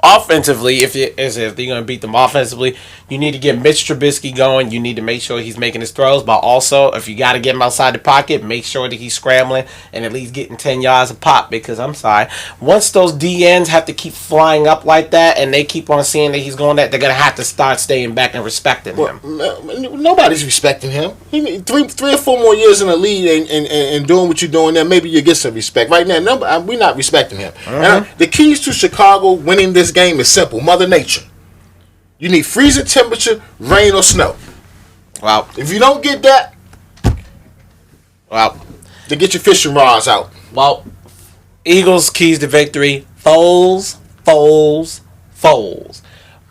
offensively, if you're going to beat them offensively, you need to get Mitch Trubisky going. You need to make sure he's making his throws, but also, if you got to get him outside the pocket, make sure that he's scrambling and at least getting 10 yards a pop, because I'm sorry, once those DNs have to keep flying up like that and they keep on seeing that he's going that, they're going to have to start staying back and respecting him. Nobody's respecting him. He need 3 or 4 more years in the league and doing what you're doing there, maybe you get some respect. Right now, we're not respecting him. And the keys to Chicago winning this game is simple. Mother Nature. You need freezing temperature, rain or snow. Wow. If you don't get that, then get your fishing rods out. Well, Eagles keys to victory: Foles.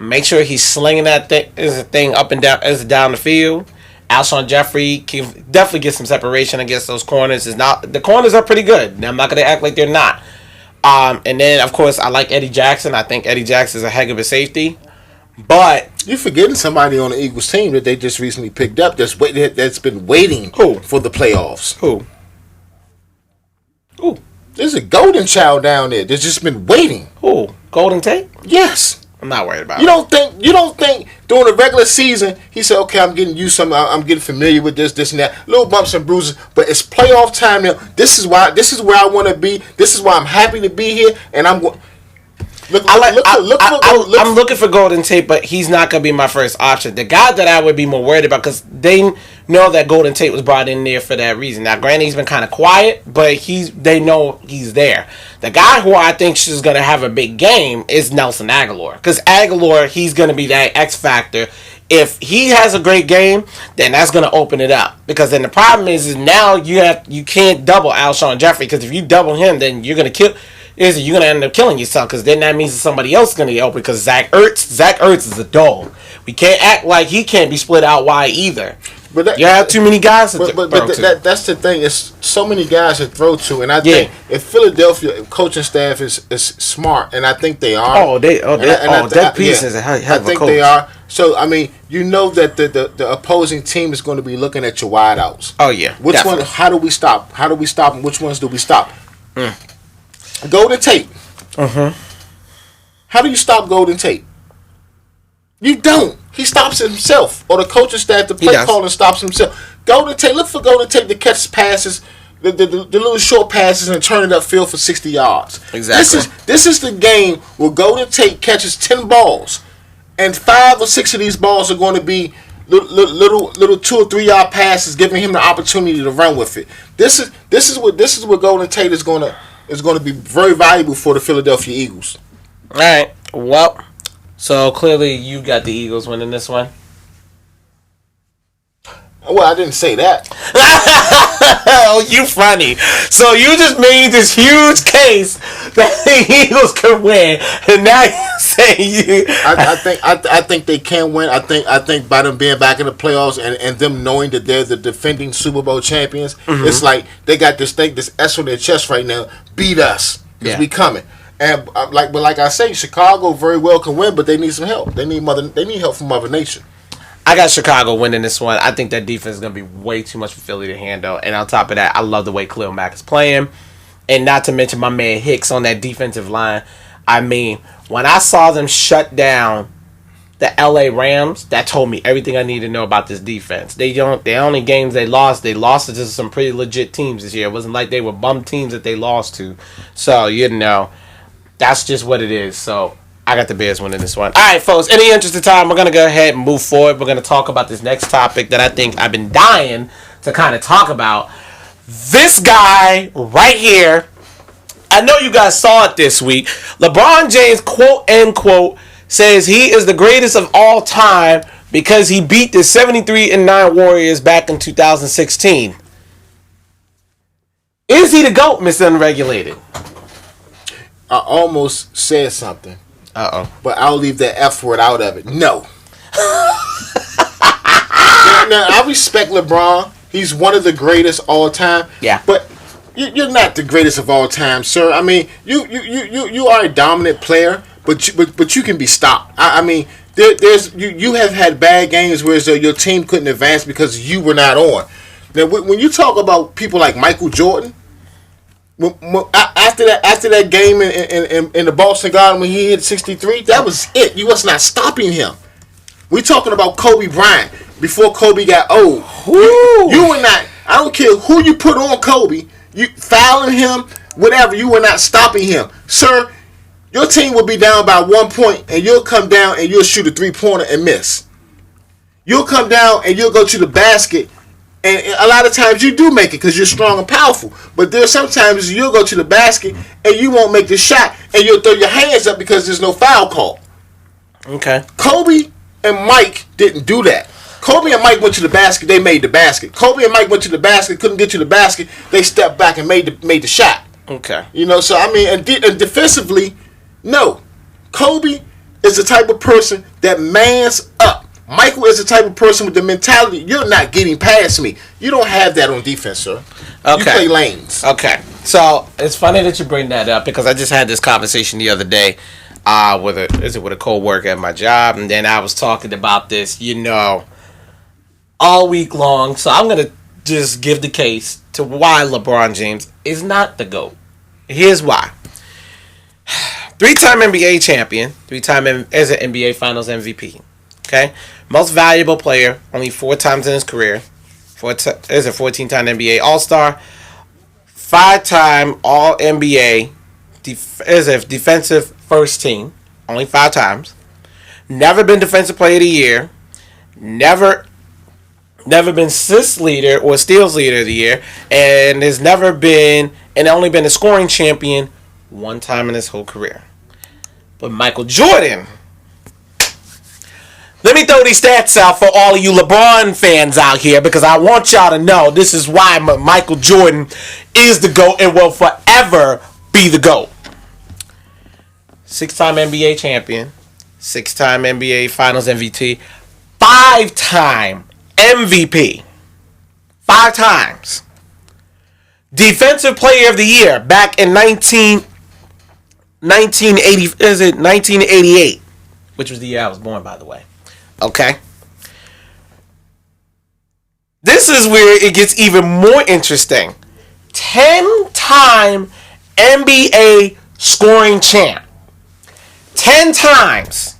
Make sure he's slinging that thing up and down the field. Alshon Jeffrey can definitely get some separation against those corners. The corners are pretty good. I'm not going to act like they're not. And then, of course, I like Eddie Jackson. I think Eddie Jackson is a heck of a safety. But you're forgetting somebody on the Eagles team that they just recently picked up that's been waiting for the playoffs. Who? There's a golden child down there that's just been waiting. Who? Golden Tate? Yes. I'm not worried about it. You don't think during the regular season he said, okay, I'm getting used to I'm getting familiar with this and that. Little bumps and bruises, but it's playoff time now. This is where I want to be. This is why I'm happy to be here, and I'm going. I'm looking for Golden Tate, but he's not going to be my first option. The guy that I would be more worried about, because they know that Golden Tate was brought in there for that reason. Now, granted, he's been kind of quiet, but they know he's there. The guy who I think is going to have a big game is Nelson Agholor, because Agholor, he's going to be that X factor. If he has a great game, then that's going to open it up. Because then the problem is now you can't double Alshon Jeffrey, because if you double him, then you're going to kill. You're going to end up killing yourself, because then that means that somebody else is going to get open, because Zach Ertz is a dog. We can't act like he can't be split out wide either. But you have too many guys to throw to. That's the thing. It's so many guys to throw to, and I think if Philadelphia coaching staff is smart, and I think they are. That piece is a hell of a coach. I think they are. So I mean, you know that the opposing team is going to be looking at your wideouts. Oh yeah. Which one? How do we stop? How do we stop? And which ones do we stop? Golden Tate. How do you stop Golden Tate? You don't. He stops himself, or the coaching staff, the play calling stops himself. Golden Tate, look for Golden Tate to catch passes, the little short passes, and turn it upfield for 60 yards. Exactly. This is the game where Golden Tate catches 10 balls, and 5 or 6 of these balls are going to be little 2 or 3 yard passes, giving him the opportunity to run with it. This is what Golden Tate is going to be very valuable for the Philadelphia Eagles. All right. Well. So, clearly, you got the Eagles winning this one. Well, I didn't say that. Oh, you funny. So, you just made this huge case that the Eagles could win, and now you say you... I think they can win. I think by them being back in the playoffs and them knowing that they're the defending Super Bowl champions, it's like they got this S on their chest right now. Beat us, because we coming. And like I say, Chicago very well can win, but they need some help. They need help from Mother Nature. I got Chicago winning this one. I think that defense is going to be way too much for Philly to handle. And on top of that, I love the way Khalil Mack is playing. And not to mention my man Hicks on that defensive line. I mean, when I saw them shut down the LA Rams, that told me everything I need to know about this defense. The only games they lost to some pretty legit teams this year. It wasn't like they were bum teams that they lost to. So, that's just what it is. So, I got the Bears winning this one. All right, folks. In the interest of time, we're going to go ahead and move forward. We're going to talk about this next topic that I think I've been dying to kind of talk about. This guy right here, I know you guys saw it this week. LeBron James, quote, end quote, says he is the greatest of all time because he beat the 73-9 Warriors back in 2016. Is he the GOAT, Mr. Unregulated? I almost said something. But I'll leave that F word out of it. No. now, I respect LeBron. He's one of the greatest all time. Yeah. But you're not the greatest of all time, sir. I mean, you are a dominant player, but you can be stopped. I mean, you have had bad games where your team couldn't advance because you were not on. Now, when you talk about people like Michael Jordan, after that game in the Boston Garden when he hit 63, that was it. You was not stopping him. We're talking about Kobe Bryant before Kobe got old. You were not. I don't care who you put on Kobe. You fouling him, whatever. You were not stopping him, sir. Your team will be down by 1 point, and you'll come down and you'll shoot a 3-pointer and miss. You'll come down and you'll go to the basket. And a lot of times you do make it because you're strong and powerful. But there's sometimes you'll go to the basket and you won't make the shot. And you'll throw your hands up because there's no foul call. Okay. Kobe and Mike didn't do that. Kobe and Mike went to the basket. They made the basket. Kobe and Mike went to the basket. Couldn't get to the basket. They stepped back and made the shot. Okay. So I mean, and defensively, no. Kobe is the type of person that mans up. Michael is the type of person with the mentality, you're not getting past me. You don't have that on defense, sir. Okay. You play lanes. Okay. So it's funny that you bring that up because I just had this conversation the other day with a co-worker at my job, and then I was talking about this, all week long. So I'm gonna just give the case to why LeBron James is not the GOAT. Here's why. 3-time NBA champion, 3-time as an NBA Finals MVP. Okay, most valuable player, only 4 times in his career. Is a 14-time NBA All-Star, 5-time All NBA. Is a defensive first team, only 5 times. Never been Defensive Player of the Year. Never been assist leader or steals leader of the year, and has never been and only been a scoring champion 1 time in his whole career. But Michael Jordan. Let me throw these stats out for all of you LeBron fans out here because I want y'all to know this is why Michael Jordan is the GOAT and will forever be the GOAT. 6-time NBA champion, 6-time NBA Finals MVP, 5-time MVP. 5 times. Defensive Player of the Year back in 1988, which was the year I was born, by the way. Okay. This is where it gets even more interesting. 10-time NBA scoring champ. 10 times.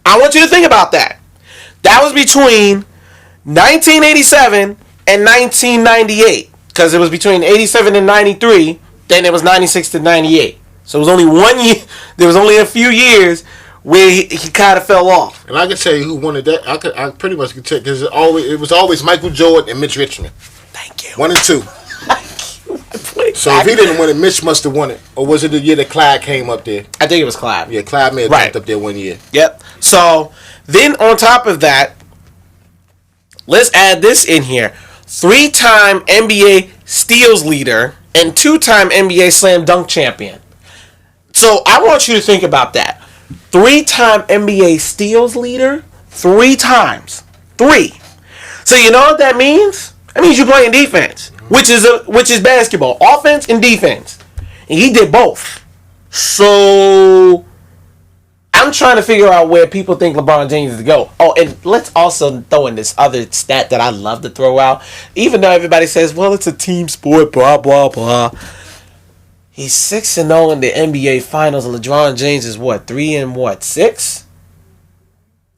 I want you to think about that. That was between 1987 and 1998. Because it was between 87 and 93. Then it was 96 to 98. So it was only 1 year. There was only a few years where he kind of fell off. And I can tell you who wanted that. I pretty much can tell you because it was always Michael Jordan and Mitch Richmond. Thank you. 1 and 2. So if he didn't win it, Mitch must have won it. Or was it the year that Clyde came up there? I think it was Clyde. Yeah, Clyde may have jumped up there 1 year. Yep. So then on top of that, let's add this in here. 3-time NBA steals leader and 2-time NBA slam dunk champion. So I want you to think about that. 3-time NBA steals leader, 3 times. 3. So you know what that means? That means you're playing defense, which is basketball, offense and defense. And he did both. So I'm trying to figure out where people think LeBron James is to go. Oh, and let's also throw in this other stat that I love to throw out. Even though everybody says, well, it's a team sport, blah, blah, blah. He's 6-0 in the NBA Finals, and LeBron James is 3-6?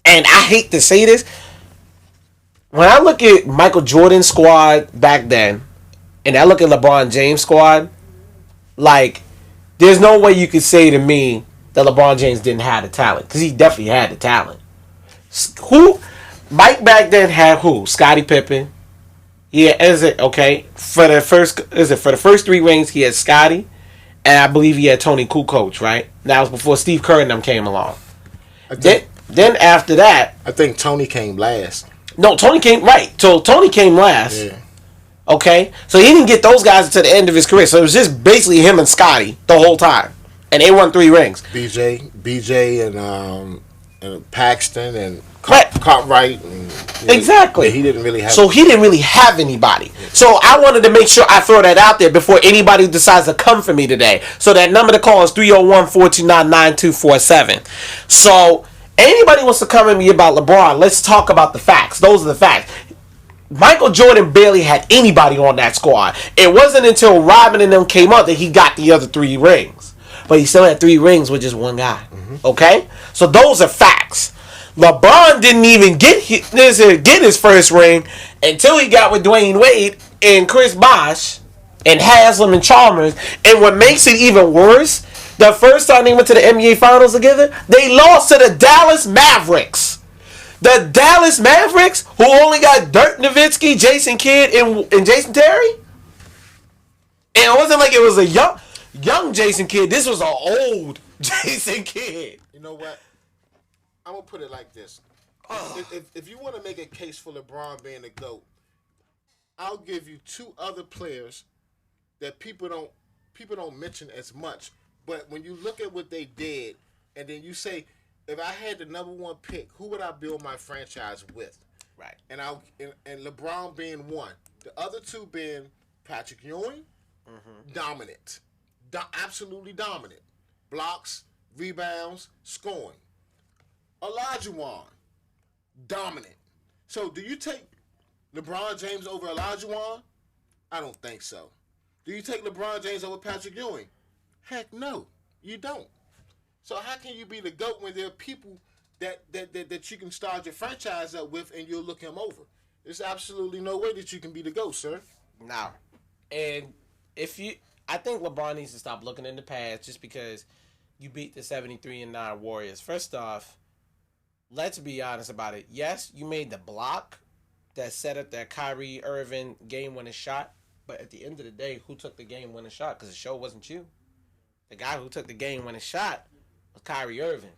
And I hate to say this. When I look at Michael Jordan's squad back then, and I look at LeBron James' squad, there's no way you could say to me that LeBron James didn't have the talent. Because he definitely had the talent. Mike back then had who? Scottie Pippen. Yeah, for the first 3 rings, he had Scottie. And I believe he had Tony Kukoc, right? That was before Steve Kerr and them came along. Then after that... I think Tony came last. No, Tony came... Right. So Tony came last. Yeah. Okay? So he didn't get those guys until the end of his career. So it was just basically him and Scottie the whole time. And they won 3 rings. BJ and Paxton and Cartwright. Exactly. He didn't really have... So he didn't really have anybody. So I wanted to make sure I throw that out there before anybody decides to come for me today. So that number to call is 301-429-9247. So anybody wants to come at me about LeBron, let's talk about the facts. Those are the facts. Michael Jordan barely had anybody on that squad. It wasn't until Robin and them came up that he got the other 3 rings. But he still had 3 rings with just 1 guy. Mm-hmm. Okay? So those are facts. LeBron didn't even get his first ring until he got with Dwayne Wade and Chris Bosh and Haslam and Chalmers. And what makes it even worse, the first time they went to the NBA Finals together, they lost to the Dallas Mavericks. The Dallas Mavericks, who only got Dirk Nowitzki, Jason Kidd, and Jason Terry. And it wasn't like it was a young Jason Kidd. This was an old Jason Kidd. You know what? I'm going to put it like this. If you want to make a case for LeBron being the GOAT, I'll give you 2 other players that people don't mention as much. But when you look at what they did, and then you say, if I had the number one pick, who would I build my franchise with? Right. And LeBron being one. The other two being Patrick Ewing, dominant. Absolutely dominant. Blocks, rebounds, scoring. Olajuwon, dominant. So do you take LeBron James over Olajuwon? I don't think so. Do you take LeBron James over Patrick Ewing? Heck no, you don't. So how can you be the GOAT when there are people that you can start your franchise up with and you'll look him over? There's absolutely no way that you can be the GOAT, sir. No. And I think LeBron needs to stop looking in the past just because you beat the 73-9 Warriors. First off, let's be honest about it. Yes, you made the block that set up that Kyrie Irving game-winning shot, but at the end of the day, who took the game-winning shot? Because the show wasn't you. The guy who took the game-winning shot was Kyrie Irving.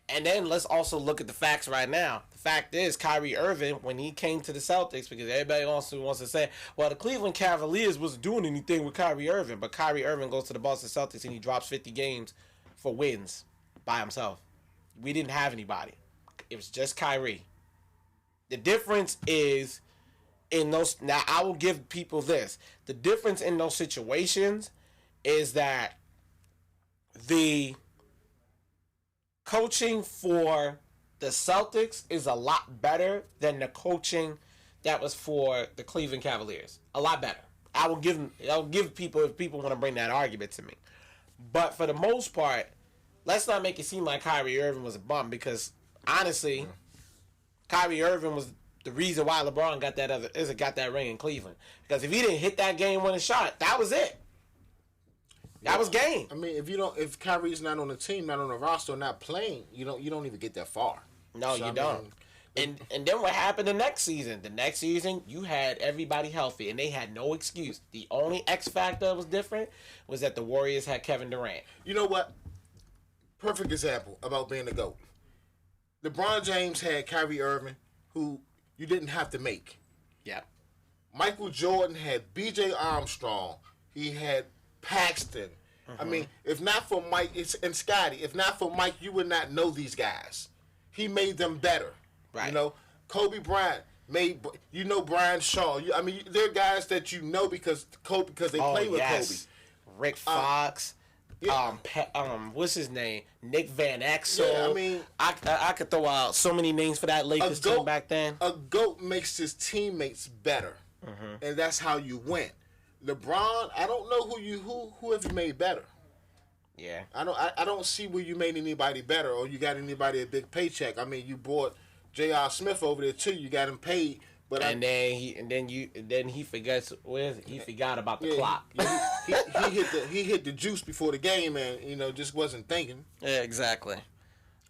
And then let's also look at the facts right now. The fact is, Kyrie Irving, when he came to the Celtics, because everybody also wants to say, well, the Cleveland Cavaliers wasn't doing anything with Kyrie Irving, but Kyrie Irving goes to the Boston Celtics and he drops 50 games for wins by himself. We didn't have anybody. It was just Kyrie. The difference is in those. Now, I will give people this. The difference in those situations is that the coaching for the Celtics is a lot better than the coaching that was for the Cleveland Cavaliers. A lot better. I'll give people if people want to bring that argument to me. But for the most part, let's not make it seem like Kyrie Irving was a bum, because honestly, Kyrie Irving was the reason why LeBron got that ring in Cleveland. Because if he didn't hit that game-winning shot, that was it. That was game. I mean, if Kyrie's not on the team, not on the roster, not playing, you don't even get that far. No, so you don't. And then what happened the next season? The next season, you had everybody healthy, and they had no excuse. The only X factor that was different was that the Warriors had Kevin Durant. You know what? Perfect example about being the GOAT. LeBron James had Kyrie Irving, who you didn't have to make. Yeah. Michael Jordan had B.J. Armstrong. He had Paxton. I mean, if not for Mike and Scotty, if not for Mike, you would not know these guys. He made them better. Right. You know, Kobe Bryant made, Brian Shaw. I mean, they're guys that you know because they play with Kobe. Rick Fox. What's his name? Nick Van Exel. Yeah, I mean, I could throw out so many names for that Lakers team back then. A GOAT makes his teammates better, and that's how you win. LeBron, I don't know who have you made better. Yeah, I don't see where you made anybody better, or you got anybody a big paycheck. I mean, you brought J.R. Smith over there too. You got him paid, but then he forgot about the clock. He hit the juice before the game, and just wasn't thinking. Yeah, exactly.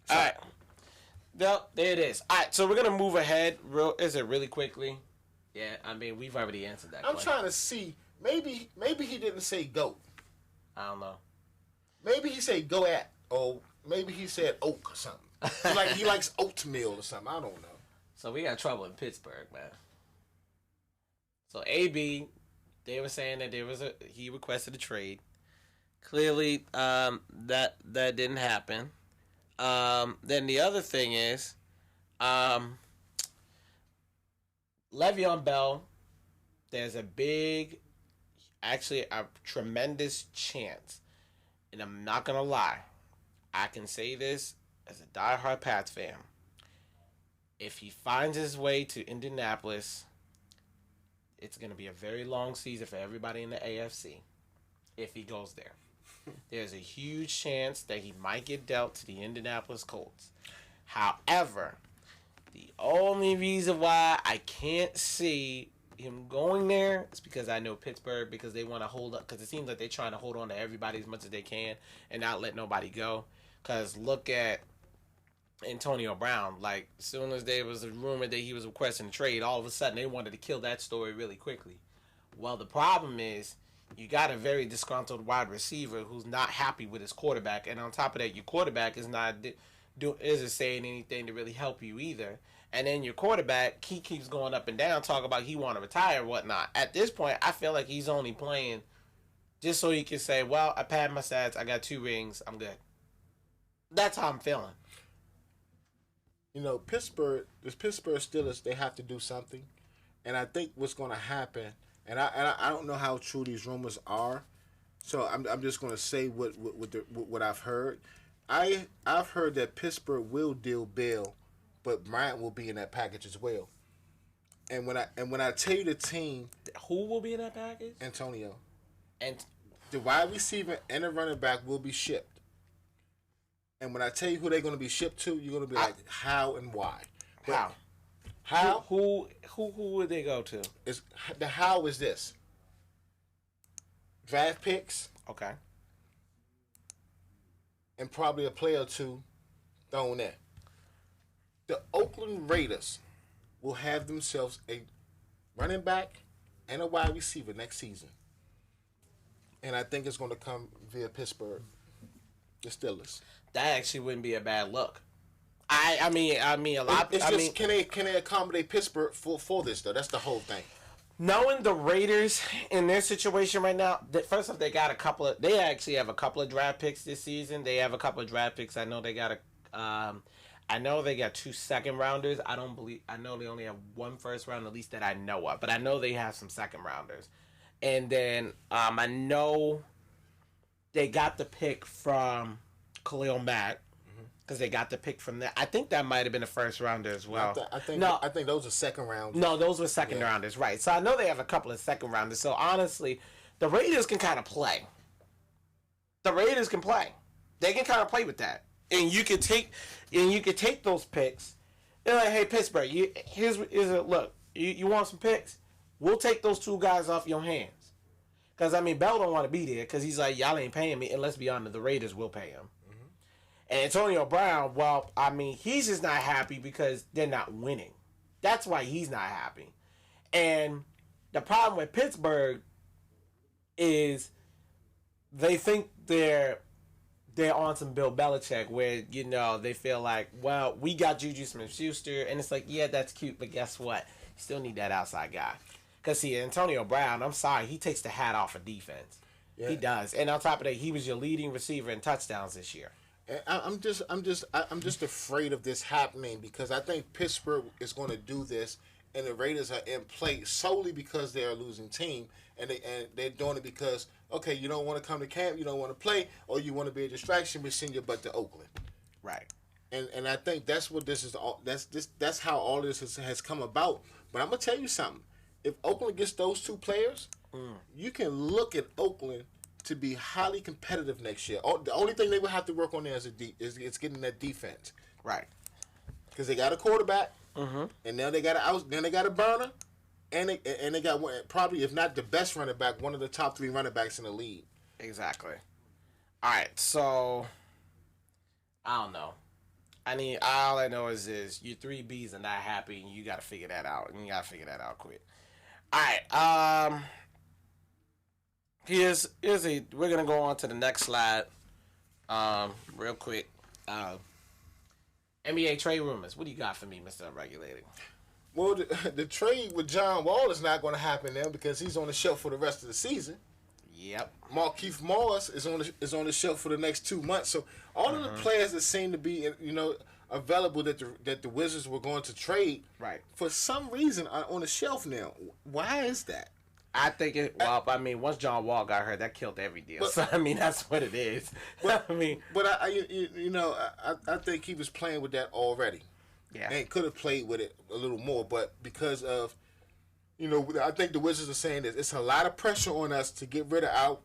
So, all right, well, there it is. All right, so we're gonna move ahead really quickly. Yeah, I mean, we've already answered that. I'm trying to see. Maybe he didn't say GOAT. I don't know. Maybe he said go at, or maybe he said oak or something. He likes oatmeal or something. I don't know. So we got trouble in Pittsburgh, man. So AB, they were saying that he requested a trade. Clearly, that didn't happen. Then the other thing is, Le'Veon Bell. There's a tremendous chance, and I'm not gonna lie, I can say this as a diehard Pats fan. If he finds his way to Indianapolis, it's gonna be a very long season for everybody in the AFC. If he goes there, there's a huge chance that he might get dealt to the Indianapolis Colts. However, the only reason why I can't see him going there is because I know Pittsburgh, because they want to hold up, because it seems like they're trying to hold on to everybody as much as they can and not let nobody go. Because look at Antonio Brown. Like, as soon as there was a rumor that he was requesting a trade, all of a sudden they wanted to kill that story really quickly. Well, the problem is you got a very disgruntled wide receiver who's not happy with his quarterback, and on top of that, your quarterback is not isn't saying anything to really help you either. And then your quarterback, he keeps going up and down, talking about he want to retire and whatnot. At this point, I feel like he's only playing just so he can say, well, I padded my stats, I got 2 rings, I'm good. That's how I'm feeling. Pittsburgh, the Pittsburgh Steelers, they have to do something, and I think what's going to happen, and I don't know how true these rumors are, so I'm just going to say what I've heard. I've heard that Pittsburgh will deal Bill, but Bryant will be in that package as well. And when I tell you the team, who will be in that package? Antonio, And the wide receiver and the running back will be shipped. And when I tell you who they're going to be shipped to, you're going to be like, how and why? How? How? Who would they go to? The how is this? Draft picks. Okay. And probably a player or two thrown in. The Oakland Raiders will have themselves a running back and a wide receiver next season. And I think it's going to come via Pittsburgh. The Steelers. That actually wouldn't be a bad look. I mean a lot. Can they accommodate Pittsburgh for this though? That's the whole thing. Knowing the Raiders in their situation right now, first off, they actually have a couple of draft picks this season. They have a couple of draft picks. I know they got I know they got 2 second rounders. I know they only have 1 first round, at least that I know of. But I know they have some second rounders. And then I know they got the pick from Khalil Mack because they got the pick from that. I think that might have been a first rounder as well. I think those are second rounders. No, those were second rounders, right? So I know they have a couple of second rounders. So honestly, the Raiders can kind of play. The Raiders can play. They can kind of play with that, and you can take those picks. They're like, hey Pittsburgh, look. You want some picks? We'll take those 2 guys off your hands. Because, Bell don't want to be there because he's like, y'all ain't paying me. And let's be honest, the Raiders will pay him. Mm-hmm. And Antonio Brown, he's just not happy because they're not winning. That's why he's not happy. And the problem with Pittsburgh is they think they're on some Bill Belichick where, they feel like, well, we got Juju Smith-Schuster. And it's like, yeah, that's cute. But guess what? You still need that outside guy. Because, see, Antonio Brown, I'm sorry, he takes the hat off of defense. Yeah. He does. And on top of that, he was your leading receiver in touchdowns this year. And I'm just afraid of this happening because I think Pittsburgh is going to do this, and the Raiders are in play solely because they're a losing team, and they're doing it because, okay, you don't want to come to camp, you don't want to play, or you want to be a distraction, we send your butt to Oakland. Right. And I think that's what this is. That's how all this has come about. But I'm gonna tell you something. If Oakland gets those 2 players, you can look at Oakland to be highly competitive next year. The only thing they will have to work on there is getting that defense, right? Because they got a quarterback, and now they got a burner, and they got one, probably if not the best running back, one of the top 3 running backs in the league. Exactly. All right, so I don't know. All I know is your 3 Bs are not happy, and you got to figure that out, and you got to figure that out quick. All right. We're gonna go on to the next slide. Real quick. NBA trade rumors. What do you got for me, Mr. Unregulated? Well, the trade with John Wall is not going to happen now because he's on the shelf for the rest of the season. Yep. Markieff Morris is on the shelf for the next 2 months. So all of the players that seem to be available that the Wizards were going to trade, right, for some reason are on the shelf now. Why is that? I think once John Wall got hurt, that killed every deal. But, so that's what it is. But, I think he was playing with that already. Yeah, and could have played with it a little more, but because of I think the Wizards are saying this. It's a lot of pressure on us to get rid of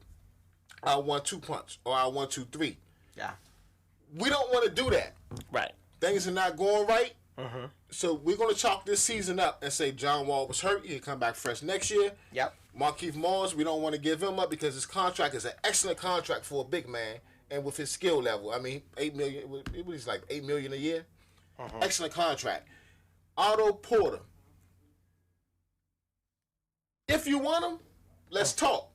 our 1-2 punch or our 1-2-3. Yeah, we don't want to do that. Right, things are not going right. So we're going to chalk this season up and say John Wall was hurt. He'll come back fresh next year. Yep. Markieff Morris, we don't want to give him up because his contract is an excellent contract for a big man and with his skill level. $8 million. It was like $8 million a year. Excellent contract. Otto Porter. If you want him, let's talk.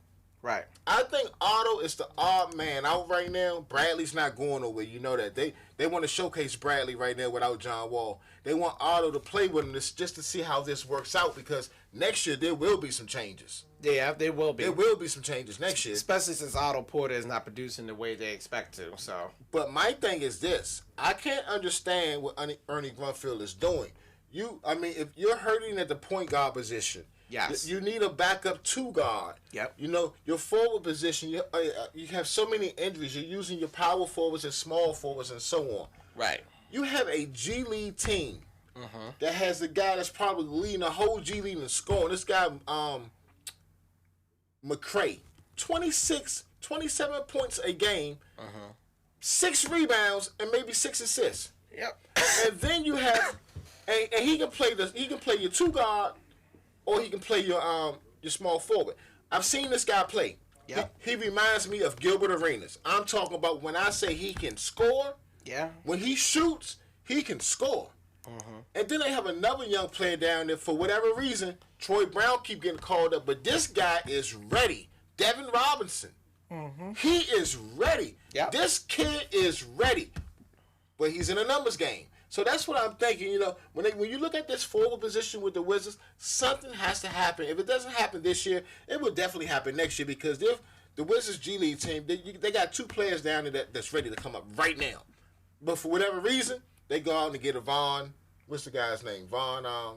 Right. I think Otto is the odd man out right now. Bradley's not going nowhere. You know that. They want to showcase Bradley right now without John Wall. They want Otto to play with him just to see how this works out, because next year there will be some changes. Yeah, there will be. There will be some changes next year. Especially since Otto Porter is not producing the way they expect to. So, but my thing is this. I can't understand what Ernie Grunfeld is doing. If you're hurting at the point guard position, yes, you need a backup two guard. Yep. You know, your forward position, you have so many injuries. You're using your power forwards and small forwards and so on. Right. You have a G League team that has a guy that's probably leading the whole G League in scoring. This guy, McCray, 27 points a game, 6 rebounds, and maybe 6 assists. Yep. And then you have, and he can play your two guard, or he can play your small forward. I've seen this guy play. Yep. He reminds me of Gilbert Arenas. I'm talking about when I say he can score. Yeah. When he shoots, he can score. And then they have another young player down there. For whatever reason, Troy Brown keep getting called up, but this guy is ready. Devin Robinson. He is ready. Yep. This kid is ready. But he's in a numbers game. So that's what I'm thinking. You know, when you look at this forward position with the Wizards, something has to happen. If it doesn't happen this year, it will definitely happen next year, because the Wizards G League team, they got 2 players down there that's ready to come up right now. But for whatever reason, they go out and get a Vaughn. What's the guy's name? Vaughn. I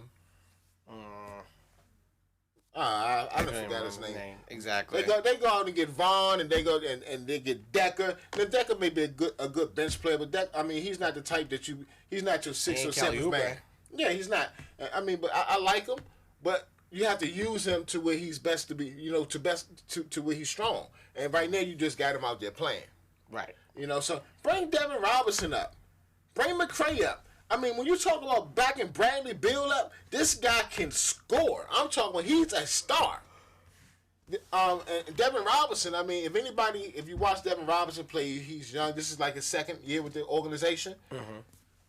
don't forgot his name. Exactly. They go out and get Vaughn, and they go and they get Decker. Now Decker may be a good bench player, but he's not the type that he's not your 6th or 7th man. Yeah, he's not. But I like him, but you have to use him to where he's best to be. You know, to where he's strong. And right now, you just got him out there playing. Right. You know, so bring Devin Robinson up, bring McCray up. When you talk about backing Bradley Beal up, this guy can score. I'm talking, he's a star. And Devin Robinson, if you watch Devin Robinson play, he's young. This is like his 2nd year with the organization.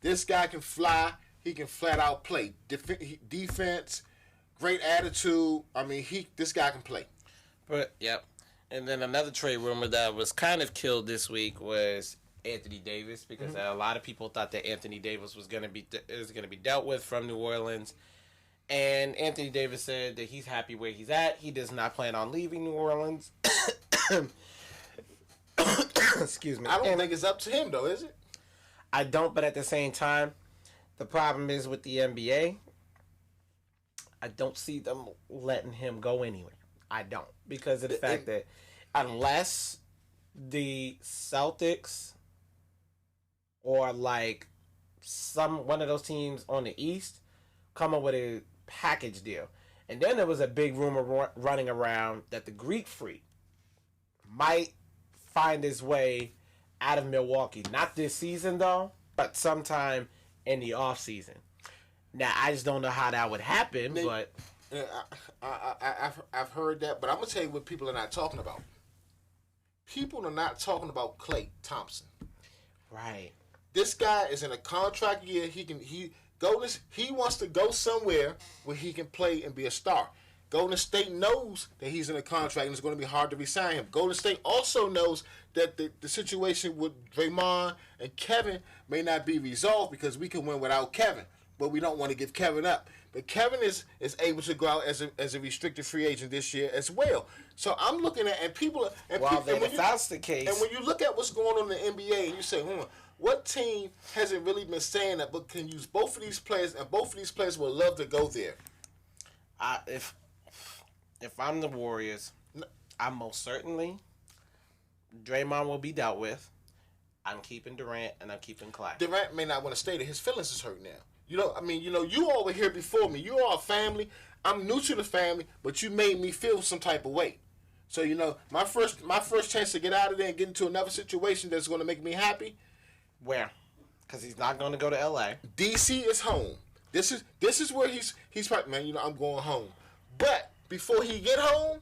This guy can fly. He can flat out play. Defense, great attitude. This guy can play. But, yep. And then another trade rumor that was kind of killed this week was Anthony Davis, because a lot of people thought that Anthony Davis was going to be dealt with from New Orleans, and Anthony Davis said that he's happy where he's at. He does not plan on leaving New Orleans. Excuse me. I don't think it's up to him, though, is it? I don't, but at the same time, the problem is with the NBA, I don't see them letting him go anywhere. I don't, because of the fact that unless the Celtics or like one of those teams on the East come up with a package deal. And then there was a big rumor running around that the Greek Freak might find his way out of Milwaukee. Not this season, though, but sometime in the off season. Now, I just don't know how that would happen, but I've heard that, but I'm gonna tell you what people are not talking about. People are not talking about Klay Thompson. Right. This guy is in a contract year. He wants to go somewhere where he can play and be a star. Golden State knows that he's in a contract and it's going to be hard to resign him. Golden State also knows that the situation with Draymond and Kevin may not be resolved, because we can win without Kevin, but we don't want to give Kevin up. But Kevin is able to go out as a restricted free agent this year as well. So I'm looking at, and people, and well, people, if that's the case, and when you look at what's going on in the NBA, and you say, what team hasn't really been saying that, but can use both of these players, and both of these players would love to go there? If I'm the Warriors, I most certainly, Draymond will be dealt with. I'm keeping Durant and I'm keeping Clay. Durant may not want to stay there. His feelings is hurt now. You all were here before me. You are a family. I'm new to the family, but you made me feel some type of way. So, my first chance to get out of there and get into another situation that's going to make me happy. Where? Because he's not going to go to L.A. DC is home. This is where he's probably, man, I'm going home. But before he get home,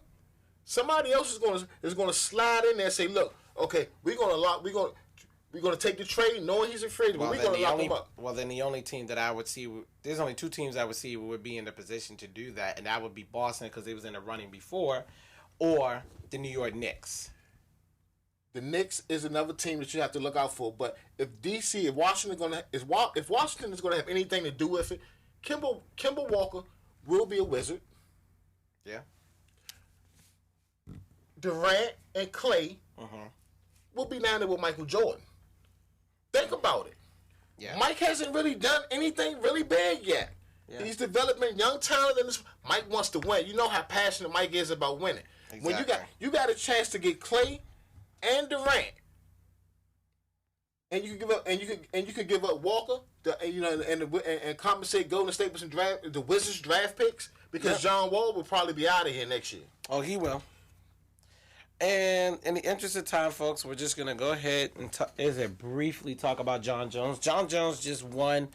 somebody else is going to slide in there and say, look, okay, we're going to take the trade knowing he's afraid, but we're going to lock him up. Well, then the only team that I would see, there's only 2 teams I would see would be in the position to do that, and that would be Boston, because they was in the running before, or the New York Knicks? The Knicks is another team that you have to look out for. But if if Washington is gonna have anything to do with it, Kemba Walker will be a Wizard. Yeah. Durant and Clay will be down there with Michael Jordan. Think about it. Yeah. Mike hasn't really done anything really big yet. Yeah. He's developing young talent, and Mike wants to win. You know how passionate Mike is about winning. Exactly. When you got a chance to get Clay and Durant, and you can give up Walker, and compensate Golden State with the Wizards draft picks, because John Wall will probably be out of here next year. Oh, he will. And in the interest of time, folks, we're just going to go ahead and briefly talk about Jon Jones. Jon Jones just won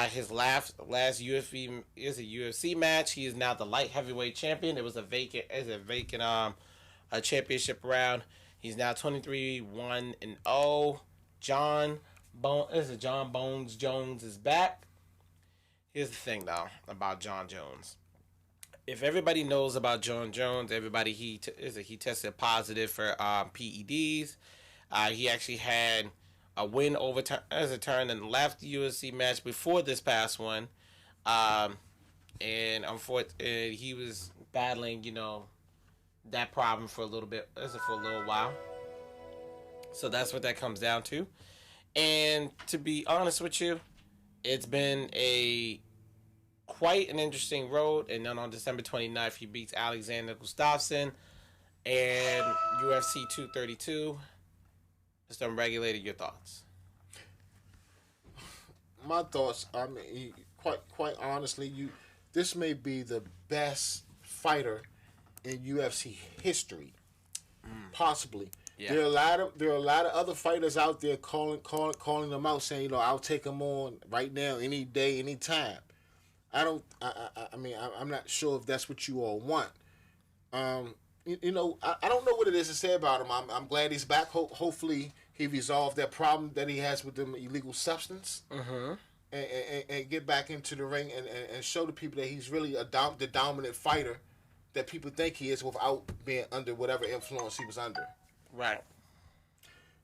his last UFC match. He is now the light heavyweight champion. It was a vacant championship round. He's now 23-1-0. Jon Bones Jones is back. Here's the thing, though, about Jon Jones. If everybody knows about Jon Jones, he tested positive for PEDs. He actually had a win over as a turn in the last UFC match before this past one, and unfortunately, he was battling, that problem for a little while. So that's what that comes down to. And to be honest with you, it's been quite an interesting road, and then on December 29th, he beats Alexander Gustafsson and UFC 232. Mr. Unregulated, your thoughts? My thoughts, I mean, quite honestly, this may be the best fighter in UFC history, possibly. Yeah. There are a lot of other fighters out there calling them out, saying, I'll take them on right now, any day, any time. I'm not sure if that's what you all want. I don't know what it is to say about him. I'm glad he's back. Hopefully he resolved that problem that he has with the illegal substance, and get back into the ring and show the people that he's really the dominant fighter that people think he is, without being under whatever influence he was under. Right.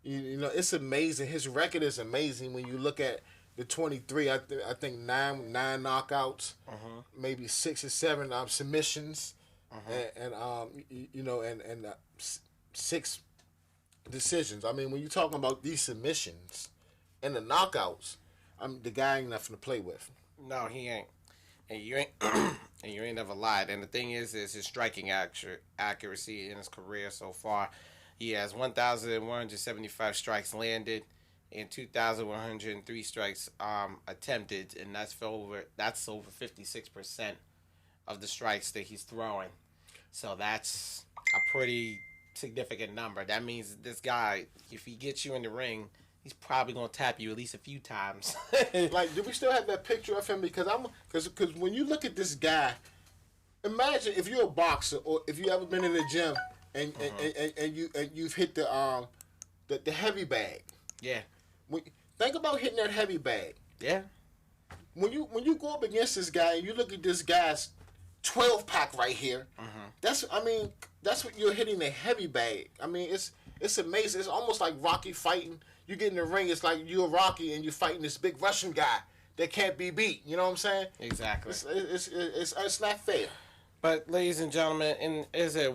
It's amazing. His record is amazing when you look at the 23, I think nine knockouts, maybe 6 or 7 submissions, and 6 decisions. I mean, when you're talking about these submissions and the knockouts, the guy ain't nothing to play with. No, he ain't, and you ain't, and you ain't never lied. And the thing is his striking accuracy in his career so far. He has 1,175 strikes landed and 2,103 strikes attempted, and that's over 56% of the strikes that he's throwing. So that's a pretty significant number. That means this guy, if he gets you in the ring, he's probably gonna tap you at least a few times. Like, do we still have that picture of him? Because when you look at this guy, imagine if you're a boxer, or if you ever been in the gym and you've hit the heavy bag. Yeah. Think about hitting that heavy bag. Yeah. When you go up against this guy and you look at this guy's 12-pack right here, that's what you're hitting, the heavy bag. I mean, it's amazing. It's almost like Rocky fighting. You get in the ring, it's like you're Rocky and you're fighting this big Russian guy that can't be beat. You know what I'm saying? Exactly. It's not fair. But, ladies and gentlemen,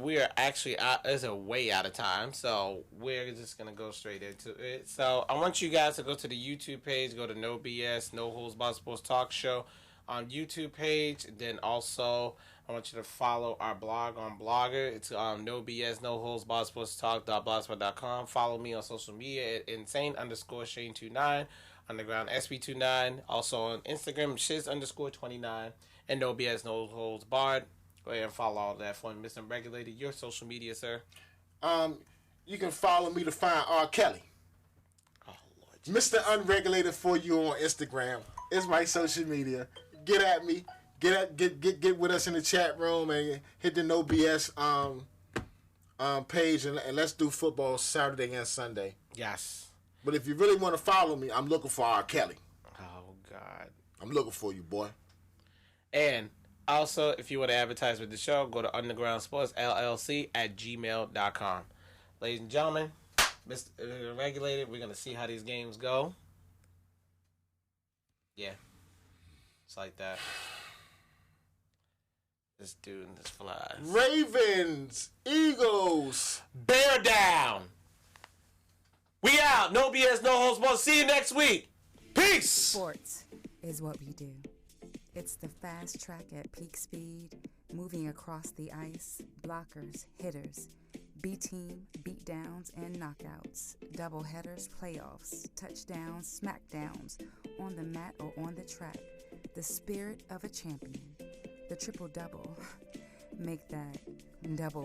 we are actually way out of time, so we're just going to go straight into it. So, I want you guys to go to the YouTube page, go to No BS, No Holds Barred Sports Talk Show on YouTube page. And then also, I want you to follow our blog on Blogger. It's No BS, No Holds Barred Sports Talk.blogspot.com. Follow me on social media at insane_Shane29, Underground SB29. Also on Instagram, Shiz_29, and No BS, No Holds Barred. Go ahead and follow all that for Mr. Unregulated. Your social media, sir. You can follow me to find R. Kelly. Oh, Lord Jesus. Mr. Unregulated for you on Instagram. It's my social media. Get at me. Get with us in the chat room and hit the No BS page and let's do football Saturday and Sunday. Yes. But if you really want to follow me, I'm looking for R. Kelly. Oh, God. I'm looking for you, boy. And Also, if you want to advertise with the show, go to undergroundsportsllc@gmail.com. Ladies and gentlemen, Mr. Regulated, we're going to see how these games go. Yeah. It's like that. This dude, this flies. Ravens, Eagles. Bear down. We out. No BS, no holds barred. See you next week. Peace. Sports is what we do. It's the fast track at peak speed, moving across the ice, blockers, hitters, B-team, beatdowns, and knockouts, doubleheaders, playoffs, touchdowns, smackdowns, on the mat or on the track. The spirit of a champion. The triple-double. Make that double